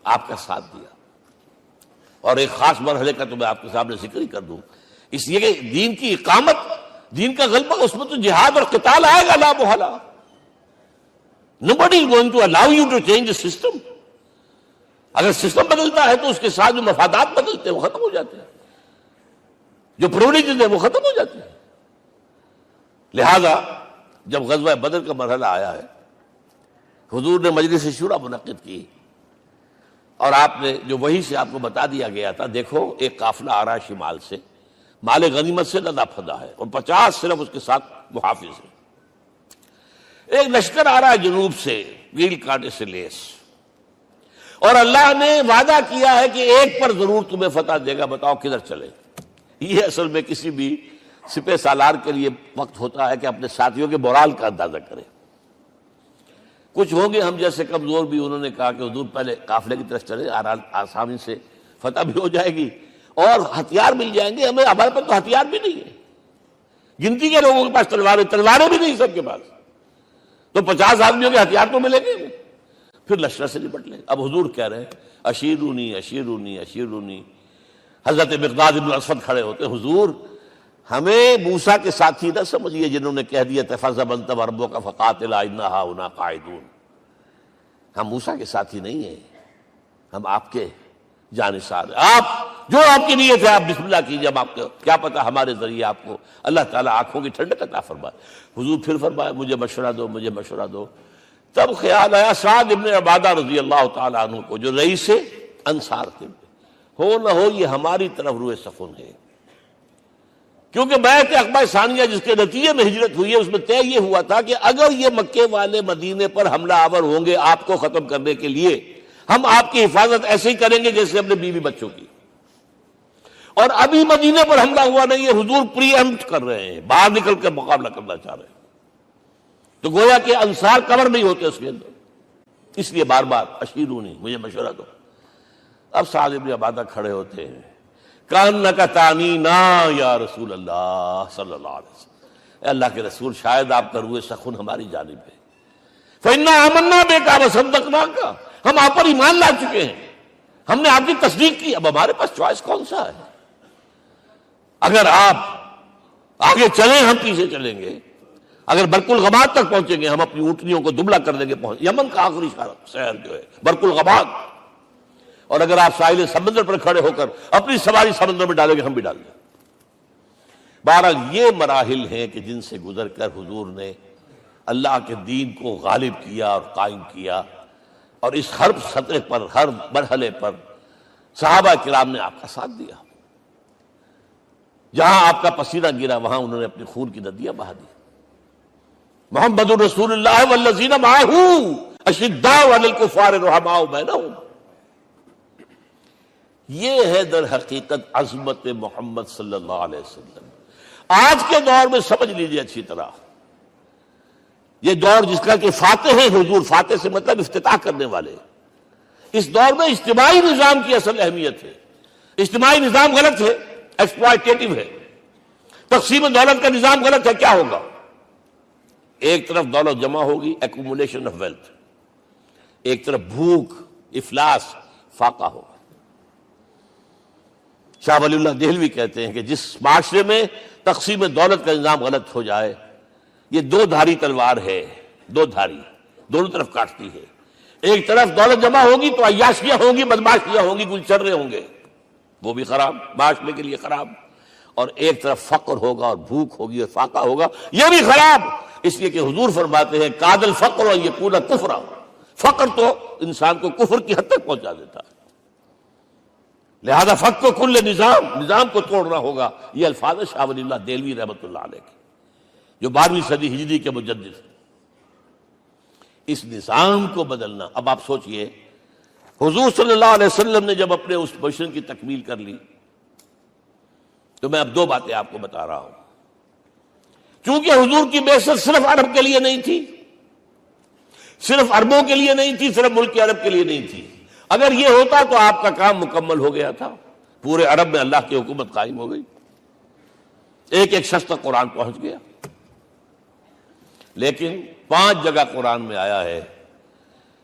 آپ کا ساتھ دیا. اور ایک خاص مرحلے کا تو میں آپ کے سامنے ذکر ہی کر دوں، اس لیے کہ دین کی اقامت، دین کا غلبہ، اس میں تو جہاد اور قتال آئے گا لا محالہ. Nobody is going to allow you to change the system. اگر سسٹم بدلتا ہے تو اس کے ساتھ جو مفادات بدلتے ہیں وہ ختم ہو جاتے ہیں، جو پرولیجز ہیں وہ ختم ہو جاتے ہیں. لہذا جب غزوہ بدر کا مرحلہ آیا ہے، حضور نے مجلس شورا منعقد کی اور آپ نے جو وحی سے آپ کو بتا دیا گیا تھا، دیکھو ایک قافلہ آ رہا ہے شمال سے، مال غنیمت سے لدا پھدا ہے اور 50 صرف اس کے ساتھ محافظ ہیں. ایک لشکر آ رہا ہے جنوب سے ویل کانٹے سے لیس، اور اللہ نے وعدہ کیا ہے کہ ایک پر ضرور تمہیں فتح دے گا، بتاؤ کدھر چلے. یہ اصل میں کسی بھی سپہ سالار کے لیے وقت ہوتا ہے کہ اپنے ساتھیوں کے مورال کا اندازہ کرے. کچھ ہوں گے ہم جیسے کمزور بھی، انہوں نے کہا کہ حضور پہلے قافلے کی طرف چلے، آسانی سے فتح بھی ہو جائے گی اور ہتھیار مل جائیں گے ہمیں. ہمارے پاس تو ہتھیار بھی نہیں ہے، گنتی کے لوگوں کے پاس تلواریں بھی نہیں سب کے پاس، تو 50 آدمیوں کے ہتھیار تو ملیں گے. پھر لشکر سے نپٹ لیں. اب حضور کہہ رہے ہیں اشیرونی اشیرونی اشیرونی. حضرت مقداد بن اسود کھڑے ہوتے، حضور ہمیں موسیٰ کے ساتھی نہ سمجھیے جنہوں نے کہہ دیا فَاذْهَبْ أَنْتَ وَرَبُّكَ فَقَاتِلَا إِنَّا هَاهُنَا قَاعِدُونَ. ہم موسیٰ کے ساتھی نہیں ہیں، ہم آپ کے جانثار ہیں. آپ جو آپ کی نیت ہے آپ بسم اللہ کیجیے، ہم آپ کو کیا پتہ ہمارے ذریعے آپ کو اللہ تعالیٰ آنکھوں کی ٹھنڈک عطا فرمائے. حضور پھر فرمائے مجھے مشورہ دو، مجھے مشورہ دو. تب خیال آیا سعد ابن عبادہ رضی اللہ تعالیٰ عنہ کو جو رئیس انصار تھے، ہو نہ ہو یہ ہماری طرف روئے سخن ہے، کیونکہ بیعت عقبہ ثانیہ جس کے نتیجے میں ہجرت ہوئی ہے اس میں طے یہ ہوا تھا کہ اگر یہ مکے والے مدینے پر حملہ آور ہوں گے آپ کو ختم کرنے کے لیے، ہم آپ کی حفاظت ایسے ہی کریں گے جیسے اپنے بیوی بچوں کی. اور ابھی مدینے پر حملہ ہوا نہیں ہے، حضور پری ایمپٹ کر رہے ہیں، باہر نکل کر مقابلہ کرنا چاہ رہے ہیں. تو گویا کہ انصار کور نہیں ہوتے اس کے اندر، اس لیے بار بار اشیرونی مجھے مشورہ دو. اب سعد بن عبادہ کھڑے ہوتے ہیں، کانک تعنینا یا رسول اللہ صلی اللہ علیہ وسلم. اے اللہ کے رسول شاید آپ کا روئے سخن ہماری جانب ہے. فإنا آمنا بک وصدقناک، ہم آپ پر ایمان لا چکے ہیں، ہم نے آپ کی تصدیق کی، اب ہمارے پاس چوائس کون سا ہے؟ اگر آپ آگے چلیں ہم پیچھے چلیں گے، اگر برق الغماد تک پہنچیں گے ہم اپنی اونٹنیوں کو دبلا کر دیں گے. یمن کا آخری شہر جو ہے برق الغماد، اور اگر آپ ساحل سمندر پر کھڑے ہو کر اپنی سواری سمندر میں ڈالیں گے ہم بھی ڈال دیں. بہرحال یہ مراحل ہیں کہ جن سے گزر کر حضور نے اللہ کے دین کو غالب کیا اور قائم کیا، اور اس ہر سطح پر ہر مرحلے پر صحابہ کرام نے آپ کا ساتھ دیا. جہاں آپ کا پسینہ گرا وہاں انہوں نے اپنے خون کی ندیاں بہا دی. محمد رسول اللہ والذین معہ اشداء علی الکفار رحماء بینہم. یہ ہے در حقیقت عظمت محمد صلی اللہ علیہ وسلم. آج کے دور میں سمجھ لیجیے اچھی طرح، یہ دور جس کا کہ فاتح ہے حضور، فاتح سے مطلب افتتاح کرنے والے، اس دور میں اجتماعی نظام کی اصل اہمیت ہے. اجتماعی نظام غلط ہے، ایکسپلائٹیٹو ہے. تقسیم دولت کا نظام غلط ہے. کیا ہوگا؟ ایک طرف دولت جمع ہوگی، ایکومولیشن آف ویلتھ، ایک طرف بھوک، افلاس، فاقہ ہوگا. شاہ ولی اللہ دہلوی کہتے ہیں کہ جس معاشرے میں تقسیم دولت کا نظام غلط ہو جائے یہ دو دھاری تلوار ہے، دو دھاری، دونوں طرف کاٹتی ہے۔ ایک طرف دولت جمع ہوگی تو عیاشیاں ہوں گی، بدماشیاں ہوں گی، گلچرے ہوں گے، وہ بھی خراب، معاشرے کے لیے خراب۔ اور ایک طرف فقر ہوگا اور بھوک ہوگی اور فاقہ ہوگا، یہ بھی خراب۔ اس لیے کہ حضور فرماتے ہیں کاد الفقر اور یکون کفرا، فقر تو انسان کو کفر کی حد تک پہنچا دیتا ہے، لہذا فقر کو کل نظام کو توڑنا ہوگا۔ یہ الفاظ شاہ ولی اللہ دہلوی رحمۃ اللہ علیہ کے، جو 12ویں صدی ہجری کے مجدد ہیں۔ اس نظام کو بدلنا، اب آپ سوچئے حضور صلی اللہ علیہ وسلم نے جب اپنے اس مشن کی تکمیل کر لی، تو میں اب دو باتیں آپ کو بتا رہا ہوں۔ چونکہ حضور کی بعثت صرف عرب کے لیے نہیں تھی، صرف عربوں کے لیے نہیں تھی، صرف ملک عرب کے لیے نہیں تھی۔ اگر یہ ہوتا تو آپ کا کام مکمل ہو گیا تھا، پورے عرب میں اللہ کی حکومت قائم ہو گئی، ایک ایک شخص تک قرآن پہنچ گیا۔ لیکن 5 جگہ قرآن میں آیا ہے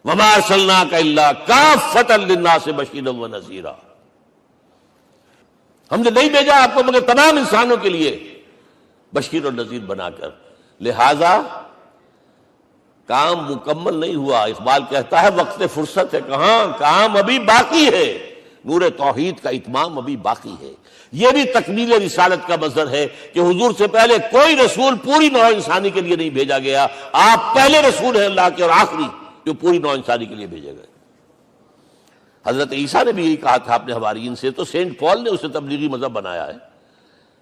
وَمَا أَرْسَلْنَاكَ إِلَّا كَافَّةً لِلنَّاسِ بَشِيرًا وَنَذِيرًا، ہم نے نہیں بھیجا آپ کو مگر تمام انسانوں کے لیے بشیر اور نذیر بنا کر۔ لہذا کام مکمل نہیں ہوا۔ اقبال کہتا ہے وقت فرصت ہے کہاں، کام ابھی باقی ہے، نور توحید کا اتمام ابھی باقی ہے۔ یہ بھی تکمیل رسالت کا مظہر ہے کہ حضور سے پہلے کوئی رسول پوری نوع انسانی کے لیے نہیں بھیجا گیا، آپ پہلے رسول ہیں اللہ کے اور آخری جو پوری نوع انسانی کے لیے بھیجے گئے۔ حضرت عیسیٰ نے بھی یہی کہا تھا اپنے حوارین سے، تو سینٹ پال نے اسے تبلیغی مذہب بنایا ہے۔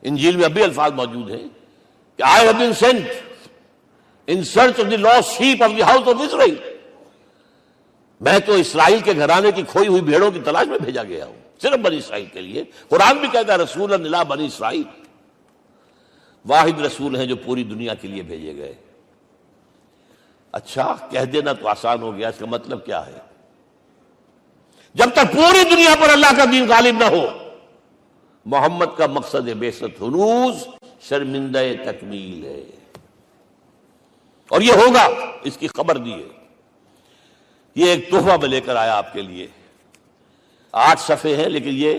انجیل میں اب بھی الفاظ موجود ہیں کہ I have been sent in search of the lost sheep of the house of Israel، میں تو اسرائیل کے گھرانے کی کھوئی ہوئی بھیڑوں کی تلاش میں بھیجا گیا ہوں، صرف بنی اسرائیل کے لیے۔ قرآن بھی کہتا ہے رسولا الی بنی اسرائیل، واحد رسول ہیں جو پوری دنیا کے لیے بھیجے گئے۔ اچھا، کہہ دینا تو آسان ہو گیا، اس کا مطلب کیا ہے؟ جب تک پوری دنیا پر اللہ کا دین غالب نہ ہو، محمد کا مقصد بعثت ہنوز شرمندہ تکمیل ہے، اور یہ ہوگا، اس کی خبر دی ہے۔ یہ ایک تحفہ میں لے کر آیا آپ کے لیے، 8 صفحے ہیں، لیکن یہ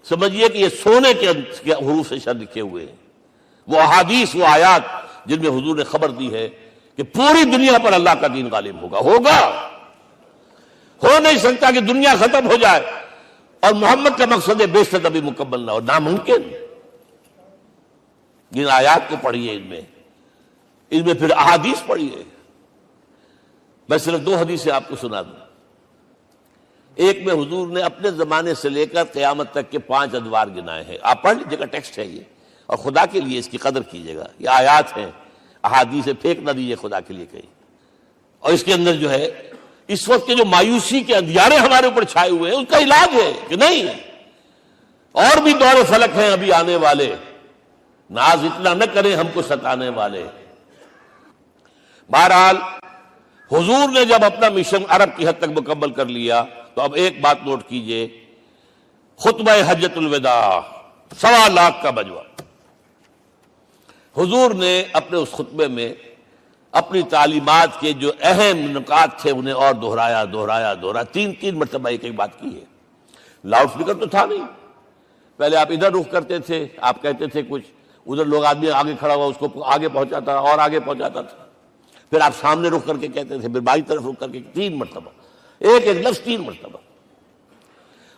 سمجھیے کہ یہ سونے کے حروف سے شر لکھے ہوئے ہیں، وہ احادیث، وہ آیات جن میں حضور نے خبر دی ہے کہ پوری دنیا پر اللہ کا دین غالب ہوگا۔ ہو نہیں سکتا کہ دنیا ختم ہو جائے اور محمد کا مقصد بعثت ابھی مکمل نہ ہو، ناممکن۔ جن آیات کو پڑھیے، ان میں پھر احادیث پڑھیے۔ میں صرف 2 حدیثیں آپ کو سنا دوں۔ ایک میں حضور نے اپنے زمانے سے لے کر قیامت تک کے 5 ادوار گنائے ہیں، آپ پڑھ لیجیے گا، ٹیکسٹ ہے یہ، اور خدا کے لیے اس کی قدر کیجیے گا، یہ آیات ہیں، احادیث پھینک نہ دیجیے خدا کے لیے کہیں۔ اور اس کے اندر جو ہے اس وقت کے جو مایوسی کے اندھیارے ہمارے اوپر چھائے ہوئے ہیں، اس کا علاج ہے کہ نہیں، اور بھی دور فلک ہیں ابھی آنے والے، ناز اتنا نہ کریں ہم کو ستانے والے۔ بہرحال حضور نے جب اپنا مشن عرب کی حد تک مکمل کر لیا، تو اب ایک بات نوٹ کیجئے، خطبہ حجۃ الوداع 1.25 لاکھ کا بجوا، حضور نے اپنے اس خطبے میں اپنی تعلیمات کے جو اہم نکات تھے انہیں اور دہرایا، 3 مرتبہ ایک بات کی ہے۔ لاؤڈ اسپیکر تو تھا نہیں، پہلے آپ ادھر رخ کرتے تھے، آپ کہتے تھے کچھ، ادھر لوگ آدمی آگے کھڑا ہوا اس کو آگے پہنچاتا اور آگے پہنچاتا تھا، پھر آپ سامنے رخ کر کے کہتے تھے، پھر بائیں طرف رخ کر کے 3 مرتبہ، ایک لفظ 3 مرتبہ۔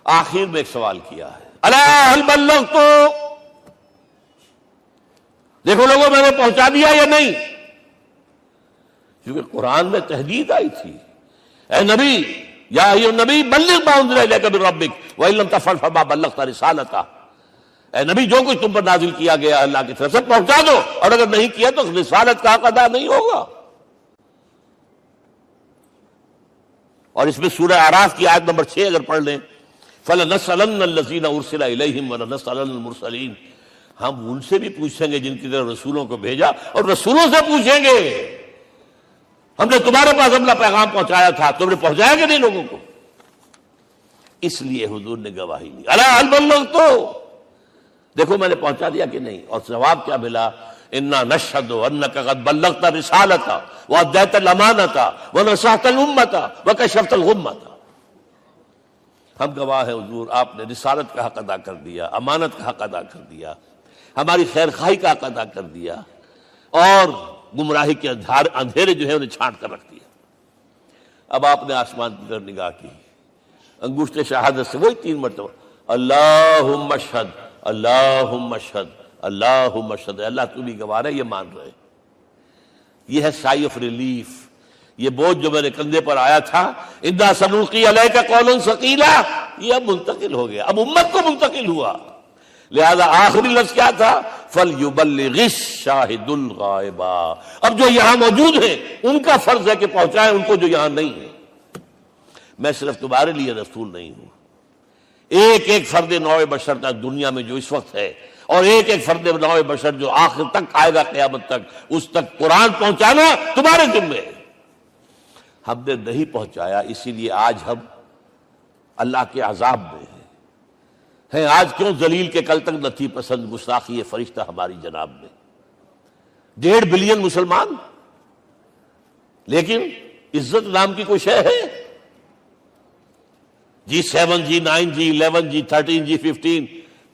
آخر میں ایک سوال کیا ہے، الا هل بلغت، دیکھو لوگوں میں نے پہنچا دیا یا نہیں؟ کیونکہ قرآن میں تحدید آئی تھی، اے نبی، یا ایھا النبی بلغ ما انزل الیک من ربک وان لم تفعل فما بلغت رسالتہ، اے نبی جو کچھ تم پر نازل کیا گیا اللہ کی طرف سے پہنچا دو، اور اگر نہیں کیا تو رسالت کا حق ادا نہیں ہوگا۔ اور اس میں سورہ اعراف کی آیت نمبر 6 اگر پڑھ لیں، فَلَنَسْأَلَنَّ الَّذِينَ أُرْسِلَ إِلَيْهِمْ وَلَنَسْأَلَنَّ الْمُرْسَلِينَ، ہم ان سے بھی پوچھیں گے جن کی طرف رسولوں کو بھیجا، اور رسولوں سے پوچھیں گے ہم نے تمہارے پاس اپنا پیغام پہنچایا تھا، تم نے پہنچایا کہ نہیں لوگوں کو؟ اس لیے حضور نے گواہی دی، الا هل بلغت، دیکھو میں نے پہنچا دیا کہ نہیں؟ اور جواب کیا ملا؟ انا نشهد انك قد بلغت الرسالة واديت الامانة ونصحت الامة وكشفت الغمة، ہم گواہ ہیں حضور آپ نے رسالت کا حق ادا کر دیا، امانت کا حق ادا کر دیا، ہماری خیر خواہی کا حق ادا کر دیا، اور گمراہی کے اندھیرے جو ہے انہیں چھانٹ کر رکھ دیا۔ اب آپ نے آسمان کی طرف نگاہ کی، انگشت شہادت سے وہی 3 مرتبہ اللہم اشہد اللہم اشہد اللہم اشہد، اللہ تو بھی گواہ ہے، یہ مان رہے۔ یہ ہے سائی آف ریلیف، یہ بوجھ جو میرے کندھے پر آیا تھا اِنَّا سَنُلْقِي عَلَيْكَ قَوْلًا ثَقِيلًا، یہ اب منتقل ہو گیا، اب امت کو منتقل ہوا۔ لہذا آخری لفظ کیا تھا؟ فَلْيُبَلِّغِ الشَّاهِدُ الْغَائِبَ، اب جو یہاں موجود ہیں ان کا فرض ہے کہ پہنچائیں ان کو جو یہاں نہیں ہے۔ میں صرف تمہارے لیے رسول نہیں ہوں، ایک ایک فرد نوع بشر تک دنیا میں جو اس وقت ہے، اور ایک ایک فرد نوع بشر جو آخر تک آئے گا قیامت تک، اس تک قرآن پہنچانا تمہارے ذمہ ہے۔ ہم نے نہیں پہنچایا، اسی لیے آج ہم اللہ کے عذاب میں ہیں۔ آج کیوں ذلیل کے کل تک نہ تھی پسند گستاخی فرشتہ ہماری جناب میں؟ 1.5 بلین مسلمان، لیکن عزت نام کی کوئی شے ہے؟ G7 G9 G11 G13 G15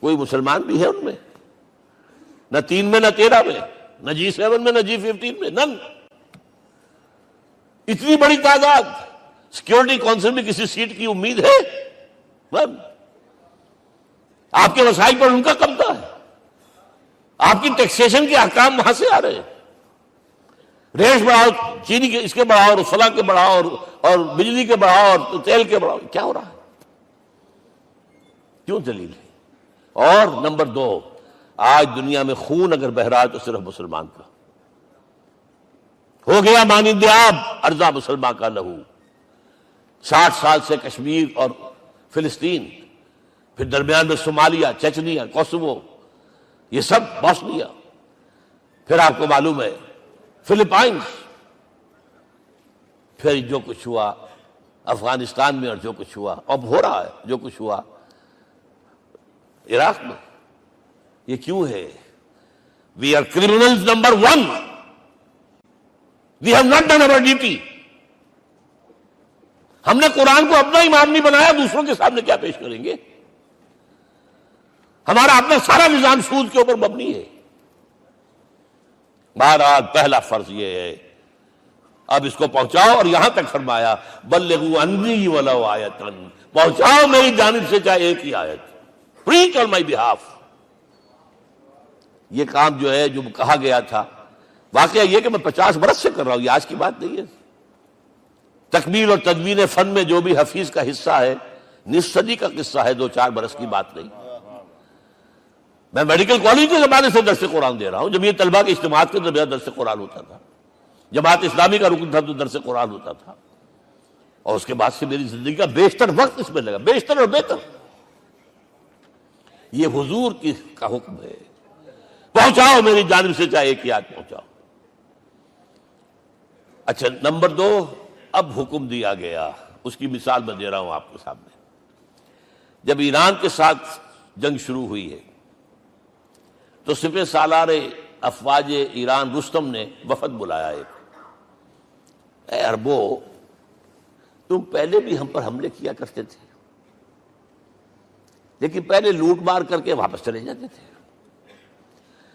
کوئی مسلمان بھی ہے ان میں؟ نہ 3 میں نہ 13 میں، نہ G7 میں نہ G15 میں، نن۔ اتنی بڑی تعداد، سیکیورٹی کونسل میں کسی سیٹ کی امید ہے؟ بس آپ کے وسائل پر ان کا قبضہ ہے، آپ کی ٹیکسیشن کے احکام وہاں سے آ رہے ہیں۔ ریٹس بڑھاؤ، چینی کے اس کے بڑھاؤ، اور فلاں کے بڑھاؤ، اور بجلی کے بڑھاؤ، اور تیل کے بڑھاؤ، کیا ہو رہا ہے؟ کیوں ذلیل ہے؟ اور نمبر 2، آج دنیا میں خون اگر بہ رہا ہے تو صرف مسلمان کا ہو گیا، مانند آب ارضا مسلمان کا لہو۔ 60 سال سے کشمیر اور فلسطین، پھر درمیان میں صومالیہ، چچنیا، کوسوو، یہ سب بوسنیا، پھر آپ کو معلوم ہے فلپائنس، پھر جو کچھ ہوا افغانستان میں، اور جو کچھ ہوا اب ہو رہا ہے، جو کچھ ہوا عراق میں۔ یہ کیوں ہے؟ We are criminals number 1. We have not done our duty. ہم نے قرآن کو اپنا ایمان نہیں بنایا، دوسروں کے سامنے کیا پیش کریں گے؟ ہمارا اپنا سارا نظام سود کے اوپر مبنی ہے۔ بہرحال پہلا فرض یہ ہے، اب اس کو پہنچاؤ، اور یہاں تک فرمایا بلغوا عنی ولو آیۃ، پہنچاؤ میری جانب سے چاہے ایک ہی آیت، preach on my behalf۔ یہ کام جو ہے، جو کہا گیا تھا، واقعہ یہ کہ میں 50 برس سے کر رہا ہوں، یہ آج کی بات نہیں ہے۔ تکمیل اور تدوین فن میں جو بھی حفیظ کا حصہ ہے، نصف صدی کا قصہ ہے، 2-4 برس کی بات نہیں۔ میں میڈیکل کالج کے زمانے سے درس قرآن دے رہا ہوں، جمعیت طلبہ کے اجتماعات کے درمیان درس قرآن ہوتا تھا، جماعت اسلامی کا رکن تھا تو درس قرآن ہوتا تھا، اور اس کے بعد سے میری زندگی کا بیشتر وقت اس میں لگا، بیشتر اور بہتر۔ یہ حضور کا حکم ہے، پہنچاؤ میری جانب سے چاہے ایک آیت پہنچاؤ۔ اچھا، نمبر 2، اب حکم دیا گیا، اس کی مثال میں دے رہا ہوں آپ کے سامنے۔ جب ایران کے ساتھ جنگ شروع ہوئی ہے تو سپہ سالار افواج ایران رستم نے وفد بلایا ایک، اے عربو، تم پہلے بھی ہم پر حملے کیا کرتے تھے، لیکن پہلے لوٹ مار کر کے واپس چلے جاتے تھے۔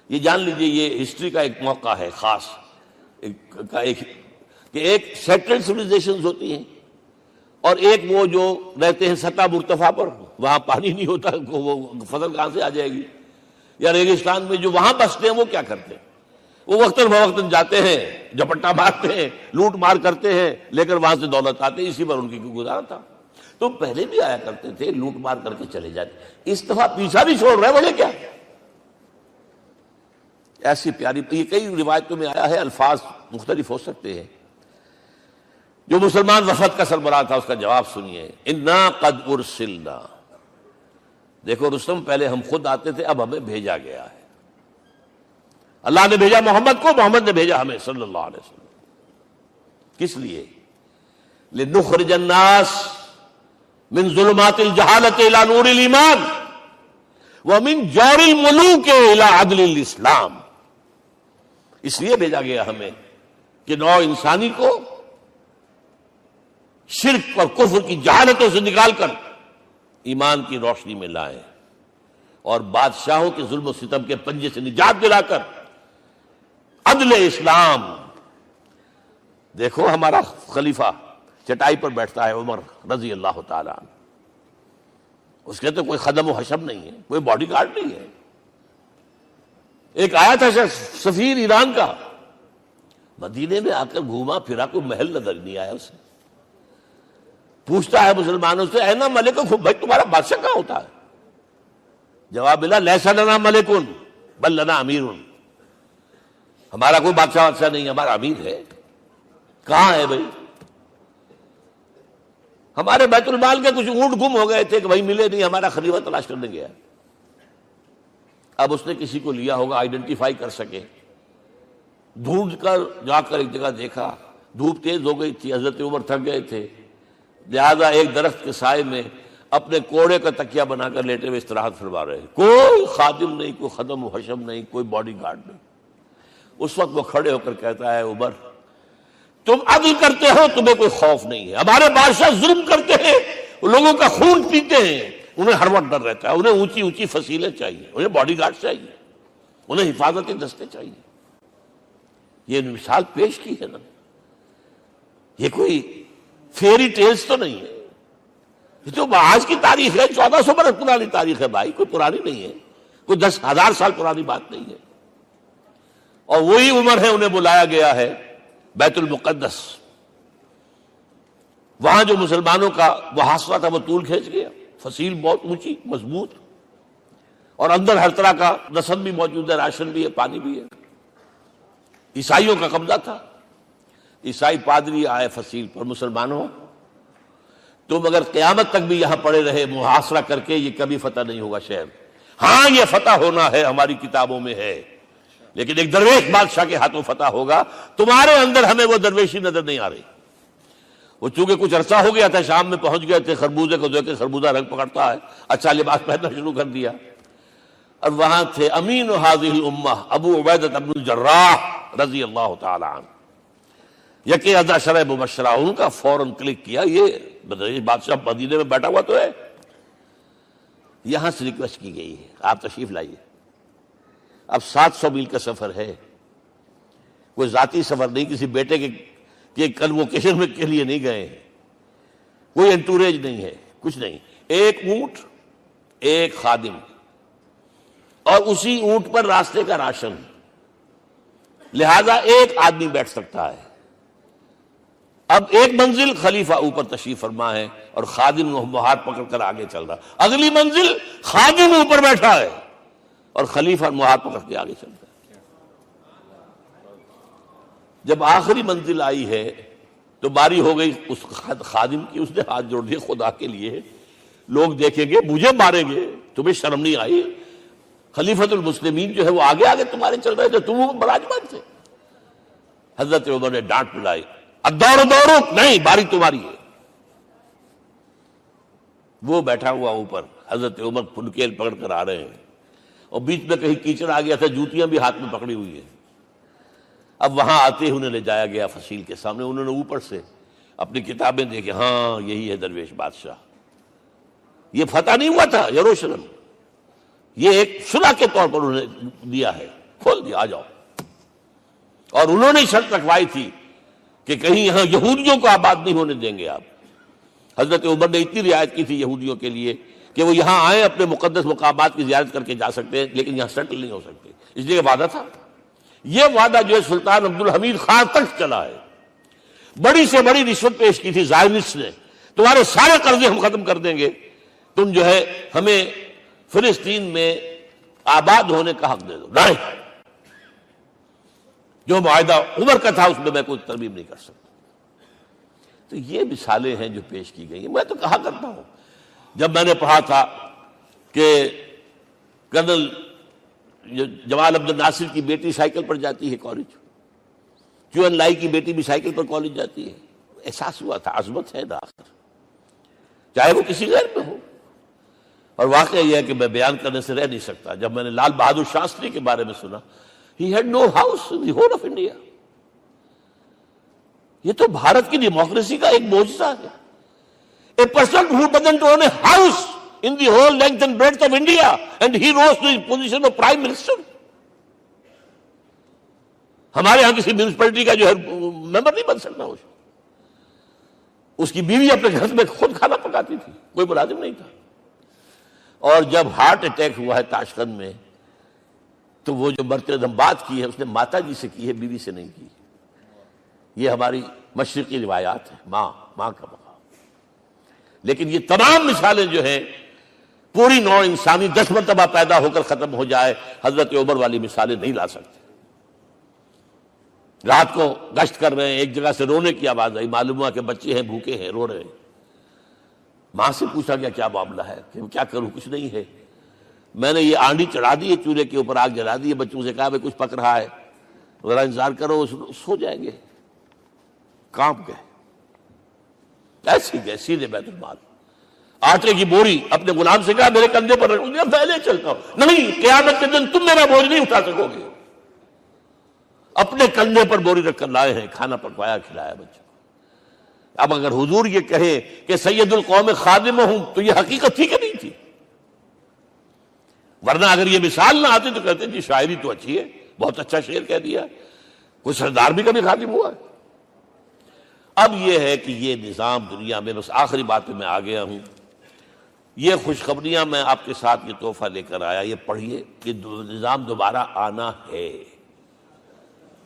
یہ جان لیجئے، یہ ہسٹری کا ایک موقع ہے خاص، کہ ایک سیٹلڈ سویلائزیشنز ہوتی ہیں، اور ایک وہ جو رہتے ہیں سطح مرتفع پر، وہاں پانی نہیں ہوتا، وہ فصل کہاں سے آ جائے گی، یا ریگستان میں جو وہاں بستے ہیں وہ کیا کرتے ہیں؟ وہ وقتاً فوقتاً جاتے ہیں، جھپٹا مارتے ہیں، لوٹ مار کرتے ہیں، لے کر وہاں سے دولت آتے ہیں، اسی پر ان کی گزارا تھا۔ تم پہلے بھی آیا کرتے تھے، لوٹ مار کر کے چلے جاتے، اس دفعہ پیچھا بھی چھوڑ رہے، وجہ کیا؟ ایسی پیاری، یہ کئی روایتوں میں آیا ہے، الفاظ مختلف ہو سکتے ہیں۔ جو مسلمان وفد کا سربراہ تھا اس کا جواب سنیے، انا قد ارسلنا، دیکھو رستم، پہلے ہم خود آتے تھے، اب ہمیں بھیجا گیا ہے، اللہ نے بھیجا محمد کو، محمد نے بھیجا ہمیں صلی اللہ علیہ وسلم۔ کس لیے؟ لنخرج الناس من ظلمات الجہالت الى نور الایمان ومن جور الملوک الى عدل الاسلام۔ اس لیے بھیجا گیا ہمیں کہ نوع انسانی کو شرک اور کفر کی جہالتوں سے نکال کر ایمان کی روشنی میں لائیں، اور بادشاہوں کے ظلم و ستم کے پنجے سے نجات دلا کر عدل اسلام. دیکھو ہمارا خلیفہ چٹائی پر بیٹھتا ہے عمر رضی اللہ تعالی عنہ، اس کے تو کوئی خدم و حشم نہیں ہے، کوئی باڈی گارڈ نہیں ہے. ایک آیا تھا سفیر ایران کا، مدینے میں آ کر گھوما پھرا، کوئی محل نظر نہیں آیا اسے. پوچھتا ہے مسلمانوں سے اینا ملک، بھائی تمہارا بادشاہ کہاں ہوتا ہے؟ جواب ملا لیسا لنا ملکن بل لنا امیر، ہمارا کوئی بادشاہ نہیں، ہمارا امیر ہے. کہاں ہے بھائی؟ ہمارے بیت المال کے کچھ اونٹ گم ہو گئے تھے کہ بھائی ملے نہیں، ہمارا خلیفہ تلاش کرنے گیا. اب اس نے کسی کو لیا ہوگا آئیڈینٹیفائی کر سکے، ڈھونڈ کر جا کر ایک جگہ دیکھا، دھوپ تیز ہو گئی تھی، حضرت عمر تھک گئے تھے، لہذا ایک درخت کے سائے میں اپنے کوڑے کا تکیہ بنا کر لیٹے ہوئے استراحت فرما رہے. کوئی خادم نہیں، کوئی خدم و حشم نہیں، کوئی باڈی گارڈ نہیں. اس وقت وہ کھڑے ہو کر کہتا ہے عمر تم عدل کرتے ہو، تمہیں کوئی خوف نہیں ہے. ہمارے بادشاہ ظلم کرتے ہیں، لوگوں کا خون پیتے ہیں، انہیں ہر وقت ڈر رہتا ہے، انہیں اونچی اونچی فصیلیں چاہیے، انہیں باڈی گارڈ چاہیے، انہیں حفاظتی دستے چاہیے. یہ مثال پیش کی ہے نا، یہ کوئی فیری ٹیلز تو نہیں ہے، یہ تو آج کی تاریخ ہے، 1400 برس پرانی تاریخ ہے بھائی، کوئی پرانی نہیں ہے، کوئی 10,000 سال پرانی بات نہیں ہے. اور وہی عمر ہے، انہیں بلایا گیا ہے بیت المقدس. وہاں جو مسلمانوں کا محاصرہ تھا وہ طول کھینچ گیا، فصیل بہت اونچی مضبوط، اور اندر ہر طرح کا رسد بھی موجود ہے، راشن بھی ہے، پانی بھی ہے. عیسائیوں کا قبضہ تھا. عیسائی پادری آئے فصیل پر، مسلمانوں تم اگر قیامت تک بھی یہاں پڑے رہے محاصرہ کر کے، یہ کبھی فتح نہیں ہوگا شہر. ہاں یہ فتح ہونا ہے، ہماری کتابوں میں ہے، لیکن ایک درویش بادشاہ کے ہاتھوں فتح ہوگا. تمہارے اندر ہمیں وہ درویشی نظر نہیں آ رہی. وہ چونکہ کچھ عرصہ ہو گیا تھا، شام میں پہنچ گئے تھے، خربوزے کو دیکھ کے خربوزہ رنگ پکڑتا ہے، اچھا لباس پہننا شروع کر دیا. اور وہاں تھے امین هذه الامہ ابو عبیدہ بن الجراح رضی اللہ تعالی عنہ. یکے ازا شرح مبشرہ، ان کا فوراً کلک کیا، یہ بادشاہ مدینے میں بیٹھا ہوا تو ہے. یہاں سے ریکویسٹ کی گئی ہے آپ تشریف لائیے. اب 700 میل کا سفر ہے، کوئی ذاتی سفر نہیں، کسی بیٹے کے کنووکیشن میں کے لیے نہیں گئے ہیں، کوئی انٹوریج نہیں ہے، کچھ نہیں. ایک اونٹ، ایک خادم، اور اسی اونٹ پر راستے کا راشن، لہذا ایک آدمی بیٹھ سکتا ہے. اب ایک منزل خلیفہ اوپر تشریف فرما ہے اور خادم ہاتھ پکڑ کر آگے چل رہا. اگلی منزل خادم اوپر بیٹھا ہے اور خلیفہ ہاتھ پکڑ کے آگے چل رہا ہے. جب آخری منزل آئی ہے تو باری ہو گئی اس خادم کی. اس نے ہاتھ جوڑ دیے، خدا کے لیے لوگ دیکھیں گے، مجھے ماریں گے، تمہیں شرم نہیں آئی؟ خلیفۃ المسلمین جو ہے وہ آگے آگے تمہارے چل رہے تھے، تم براجمان تھے. حضرت عمر نے ڈانٹ پلائی، الدور دورو، نہیں، باری تمہاری ہے. وہ بیٹھا ہوا اوپر، حضرت عمر پھنکیل پکڑ کر آ رہے ہیں، اور بیچ میں کہیں کیچڑ آ گیا تھا، جوتیاں بھی ہاتھ میں پکڑی ہوئی ہیں. اب وہاں آتے ہی انہیں لے جایا گیا فصیل کے سامنے. انہوں نے اوپر سے اپنی کتابیں دیکھیں، ہاں یہی ہے درویش بادشاہ. یہ فتح نہیں ہوا تھا یروشلم، یہ ایک صلح کے طور پر انہوں نے دیا ہے، کھول دیا، آ جاؤ. اور انہوں نے شرط رکھوائی تھی کہ کہیں یہاں یہودیوں کو آباد نہیں ہونے دیں گے آپ. حضرت عمر نے اتنی رعایت کی تھی یہودیوں کے لیے کہ وہ یہاں آئیں، اپنے مقدس مقامات کی زیارت کر کے جا سکتے ہیں، لیکن یہاں سیٹل نہیں ہو سکتے. اس لیے وعدہ تھا. یہ وعدہ جو ہے سلطان عبدالحمید خان تک چلا ہے. بڑی سے بڑی رشوت پیش کی تھی زائنسٹ نے، تمہارے سارے قرضے ہم ختم کر دیں گے، تم جو ہے ہمیں فلسطین میں آباد ہونے کا حق دے دو. نہیں، جو معاہدہ عمر کا تھا اس میں کوئی ترمیم نہیں کر سکتا. تو یہ مثالیں ہیں جو پیش کی گئی ہیں. میں تو کہا کرتا ہوں، جب میں نے پڑھا تھا کہ کرنل جمال عبد الناصر کی بیٹی سائیکل پر جاتی ہے کالج، کیو این لائی کی بیٹی بھی سائیکل پر کالج جاتی ہے، احساس ہوا تھا عظمت ہے نا آخر، چاہے وہ کسی غیر میں ہو. اور واقعہ یہ ہے کہ میں بیان کرنے سے رہ نہیں سکتا. جب میں نے لال بہادر شاستری کے بارے میں سنا، he had no house in the whole of India. یہ تو بھارت کی ڈیموکریسی کا ایک معجزہ ہے. A person who doesn't own a house in the whole length and breadth of India, and he rose to the position of Prime Minister. ہمارے ہاں کسی میونسپلٹی کا جو ہے ممبر نہیں بن سکتا، اس کی بیوی اپنے گھر میں خود کھانا پکاتی تھی، کوئی ملازم نہیں تھا۔ اور جب ہارٹ اٹیک ہوا ہے تاشقند میں، تو وہ جو مرتے دم بات کی ہے اس نے ماتا جی سے کی ہے، بیوی سے نہیں کی۔ یہ ہماری مشرقی روایات ہیں، ماں کا مقام۔ لیکن یہ تمام مثالیں جو ہیں، پوری نوع انسانی 10 مرتبہ پیدا ہو کر ختم ہو جائے، حضرت عمر والی مثالیں نہیں لا سکتے۔ رات کو گشت کر رہے ہیں، ایک جگہ سے رونے کی آواز آئی، معلوم ہوا کہ بچے ہیں، بھوکے ہیں، رو رہے ہیں۔ ماں سے پوچھا گیا کیا معاملہ ہے؟ کہ کیا کروں، کچھ نہیں ہے، میں نے یہ آنڈی چڑھا دی ہے، چولہے کے اوپر آگ جلا دی ہے، بچوں سے کہا کچھ پک رہا ہے، ذرا انتظار کرو، سو جائیں گے۔ کانپ گئے، ایسے گئے سیدھے بیت المال، آٹے کی بوری اپنے غلام سے کہا میرے کندھے پر رکھ، پہلے چلتا ہوں۔ نہیں، قیامت کے دن تم میرا بوجھ نہیں اٹھا سکو گے۔ اپنے کندھے پر بوری رکھ کر لائے ہیں، کھانا پکوایا، کھلایا بچوں کو۔ اب اگر حضور یہ کہے کہ سید القوم خادم ہوں، تو یہ حقیقت تھی کہ نہیں تھی؟ ورنہ اگر یہ مثال نہ آتی تو کہتے جی شاعری تو اچھی ہے، بہت اچھا شعر کہہ دیا، کوئی سردار بھی کبھی خادم ہوا ہے۔ اب یہ ہے کہ یہ نظام دنیا میں، بس آخری بات پہ میں آ گیا ہوں، یہ خوشخبریاں میں آپ کے ساتھ یہ تحفہ لے کر آیا، یہ پڑھیے کہ نظام دوبارہ آنا ہے۔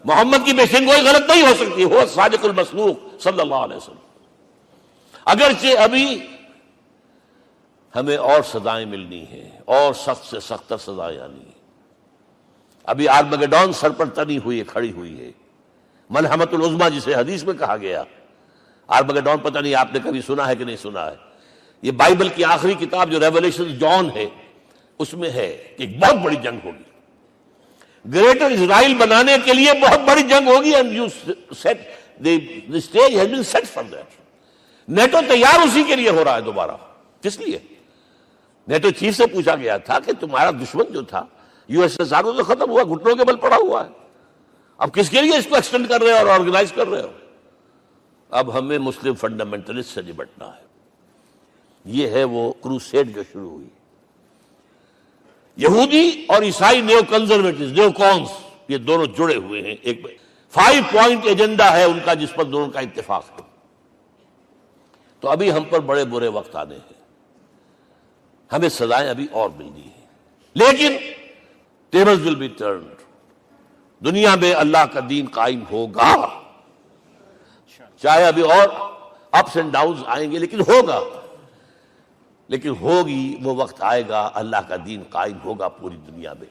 محمد کی پیشن گوئی غلط نہیں ہو سکتی، وہ صادق المصدوق صلی اللہ علیہ وسلم۔ اگرچہ ابھی ہمیں اور سزائیں ملنی ہیں، اور سخت سے سختر سزائیں آنی ہیں۔ ابھی آرمگیڈون سر پر تنی ہوئی ہے، کھڑی ہوئی ہے، ملحمۃ العظمیٰ جسے حدیث میں کہا گیا۔ آرمگیڈون پتہ نہیں آپ نے کبھی سنا ہے کہ نہیں سنا ہے؟ یہ بائبل کی آخری کتاب جو ریولیشن جان ہے، اس میں ہے کہ ایک بہت بڑی جنگ ہوگی، گریٹر اسرائیل بنانے کے لیے بہت بڑی جنگ ہوگی، and you set the stage has been set for that۔ NATO تیار اسی کے لیے ہو رہا ہے دوبارہ۔ کس لیے؟ نیٹو چیف سے پوچھا گیا تھا کہ تمہارا دشمن جو تھا USSR تو ختم ہوا، گھٹنوں کے بل پڑا ہوا ہے، اب کس کے لیے اس کو ایکسٹینڈ کر رہے ہو اور آرگنائز کر رہے ہو؟ اب ہمیں مسلم فنڈامنٹلسٹ سے نمٹنا ہے۔ یہ ہے وہ کروسیڈ جو شروع ہوئی۔ یہودی اور عیسائی نیو کنزرویٹوز، نیو کونس، یہ دونوں جڑے ہوئے ہیں، ایک 5 پوائنٹ ایجنڈا ہے ان کا جس پر دونوں کا اتفاق ہے۔ تو ابھی ہم پر بڑے برے وقت آنے ہیں، ہمیں سزائیں ابھی اور ملنی ہیں، لیکن ٹیبلز ول بی ٹرنڈ، دنیا میں اللہ کا دین قائم ہوگا، چاہے ابھی اور اپس اینڈ ڈاؤنز آئیں گے، لیکن ہوگا، لیکن ہوگی، وہ وقت آئے گا اللہ کا دین قائم ہوگا پوری دنیا میں۔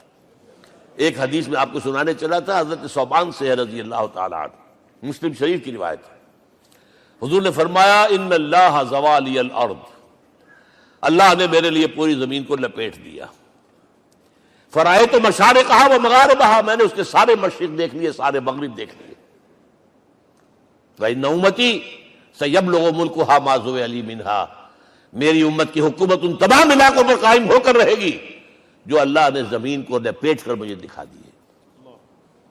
ایک حدیث میں آپ کو سنانے چلا تھا، حضرت ثوبان سے رضی اللہ تعالیٰ عنہ، مسلم شریف کی روایت ہے۔ حضور نے فرمایا ان اللہ زوالی الارض، اللہ نے میرے لیے پوری زمین کو لپیٹ دیا۔ فرائے تو مشارقہا و مغاربہا، میں نے اس کے سارے مشرق دیکھ لیے، سارے مغرب دیکھ لیے۔ وَإِنَّ أُمَّتِي سَيَبْلُغُ مُلْكُهَا مَا زُوِّئَ لِي مِنْهَا، میری امت کی حکومت ان تمام علاقوں پر قائم ہو کر رہے گی جو اللہ نے زمین کو لپیٹ کر مجھے دکھا دیے۔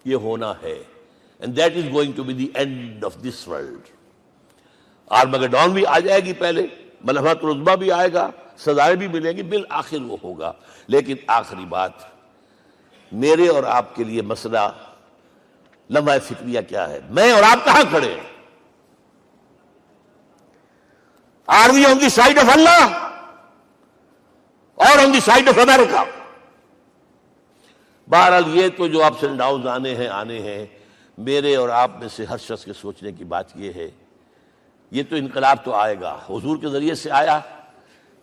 یہ ہونا ہے، and that is going to be the end of this world۔ آرمگیڈون بھی آ جائے گی پہلے، ملحمۃ العظمیٰ بھی آئے گا، سزائیں بھی ملیں گی، بالآخر وہ ہوگا۔ لیکن آخری بات، میرے اور آپ کے لیے مسئلہ لمحہ فکریہ کیا ہے؟ میں اور آپ کہاں کھڑے ہیں؟ Are we on the side of Allah or on the side of America؟ بہرحال یہ تو جو اپس اینڈ ڈاؤنز آنے ہیں، میرے اور آپ میں سے ہر شخص کے سوچنے کی بات یہ ہے، یہ تو انقلاب تو آئے گا، حضور کے ذریعے سے آیا،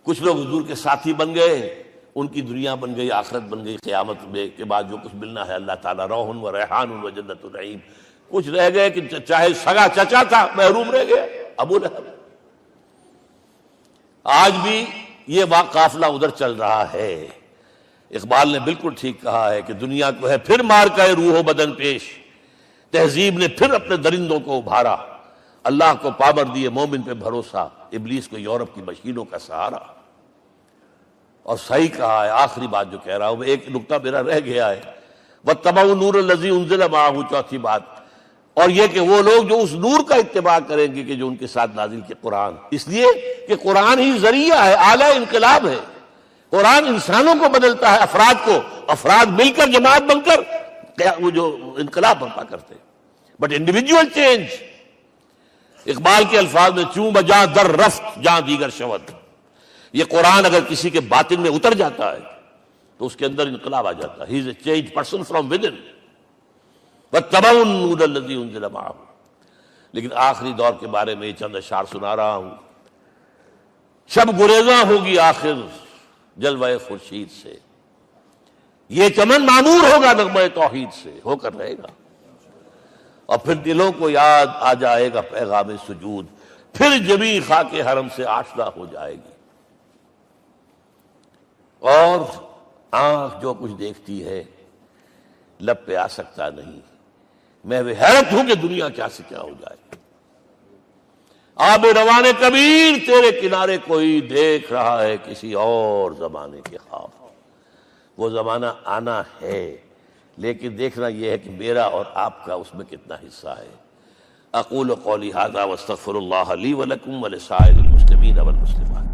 کچھ لوگ حضور کے ساتھی بن گئے، ان کی دنیا بن گئی، آخرت بن گئی، قیامت میں کے بعد جو کچھ ملنا ہے اللہ تعالیٰ روح و ریحان و جنت النعیم۔ کچھ رہ گئے کہ چاہے سگا چچا تھا محروم رہ گیا، ابو لہب۔ آج بھی یہ قافلہ ادھر چل رہا ہے۔ اقبال نے بالکل ٹھیک کہا ہے کہ دنیا کو ہے پھر مار کا روح و بدن پیش، تہذیب نے پھر اپنے درندوں کو ابھارا، اللہ کو پابر دیے مومن پہ بھروسہ، ابلیس کو یورپ کی مشینوں کا سہارا۔ اور صحیح کہا ہے، آخری بات جو کہہ رہا ہوں، ایک نقطہ میرا رہ گیا ہے، وَاتَّبَعُوا النُّورَ الَّذِي أُنزِلَ مَعَهُ، چوتھی بات، اور یہ کہ وہ لوگ جو اس نور کا اتباع کریں گے کہ جو ان کے ساتھ نازل کے قرآن، اس لیے کہ قرآن ہی ذریعہ ہے، آلہ انقلاب ہے۔ قرآن انسانوں کو بدلتا ہے، افراد کو، افراد مل کر جماعت بن کر وہ جو انقلاب برپا کرتے. بٹ انڈیویجول چینج، اقبال کے الفاظ میں چوں بجا در رفت جہاں دیگر شود، یہ قرآن اگر کسی کے باطن میں اتر جاتا ہے تو اس کے اندر انقلاب آ جاتا ہے. He is a change person from within واتبعوا النور الذی انزل معہ. لیکن آخری دور کے بارے میں یہ چند اشعار سنا رہا ہوں. شب گریزاں ہوگی آخر جلوہ خورشید سے، یہ چمن معمور ہوگا نغمہ توحید سے، ہو کر رہے گا. اور پھر دلوں کو یاد آ جائے گا پیغام سجود، پھر جبیں خاک حرم سے آشنا ہو جائے گی. اور آنکھ جو کچھ دیکھتی ہے لب پہ آ سکتا نہیں. میں وہ حیرت ہوں کہ دنیا کیا سے کیا ہو جائے. آب روان کبیر تیرے کنارے کوئی دیکھ رہا ہے کسی اور زمانے کے خواب. وہ زمانہ آنا ہے، لیکن دیکھنا یہ ہے کہ میرا اور آپ کا اس میں کتنا حصہ ہے. اقول قولی ھذا واستغفر اللہ لی ولکم ولسائر المسلمین والمسلمات.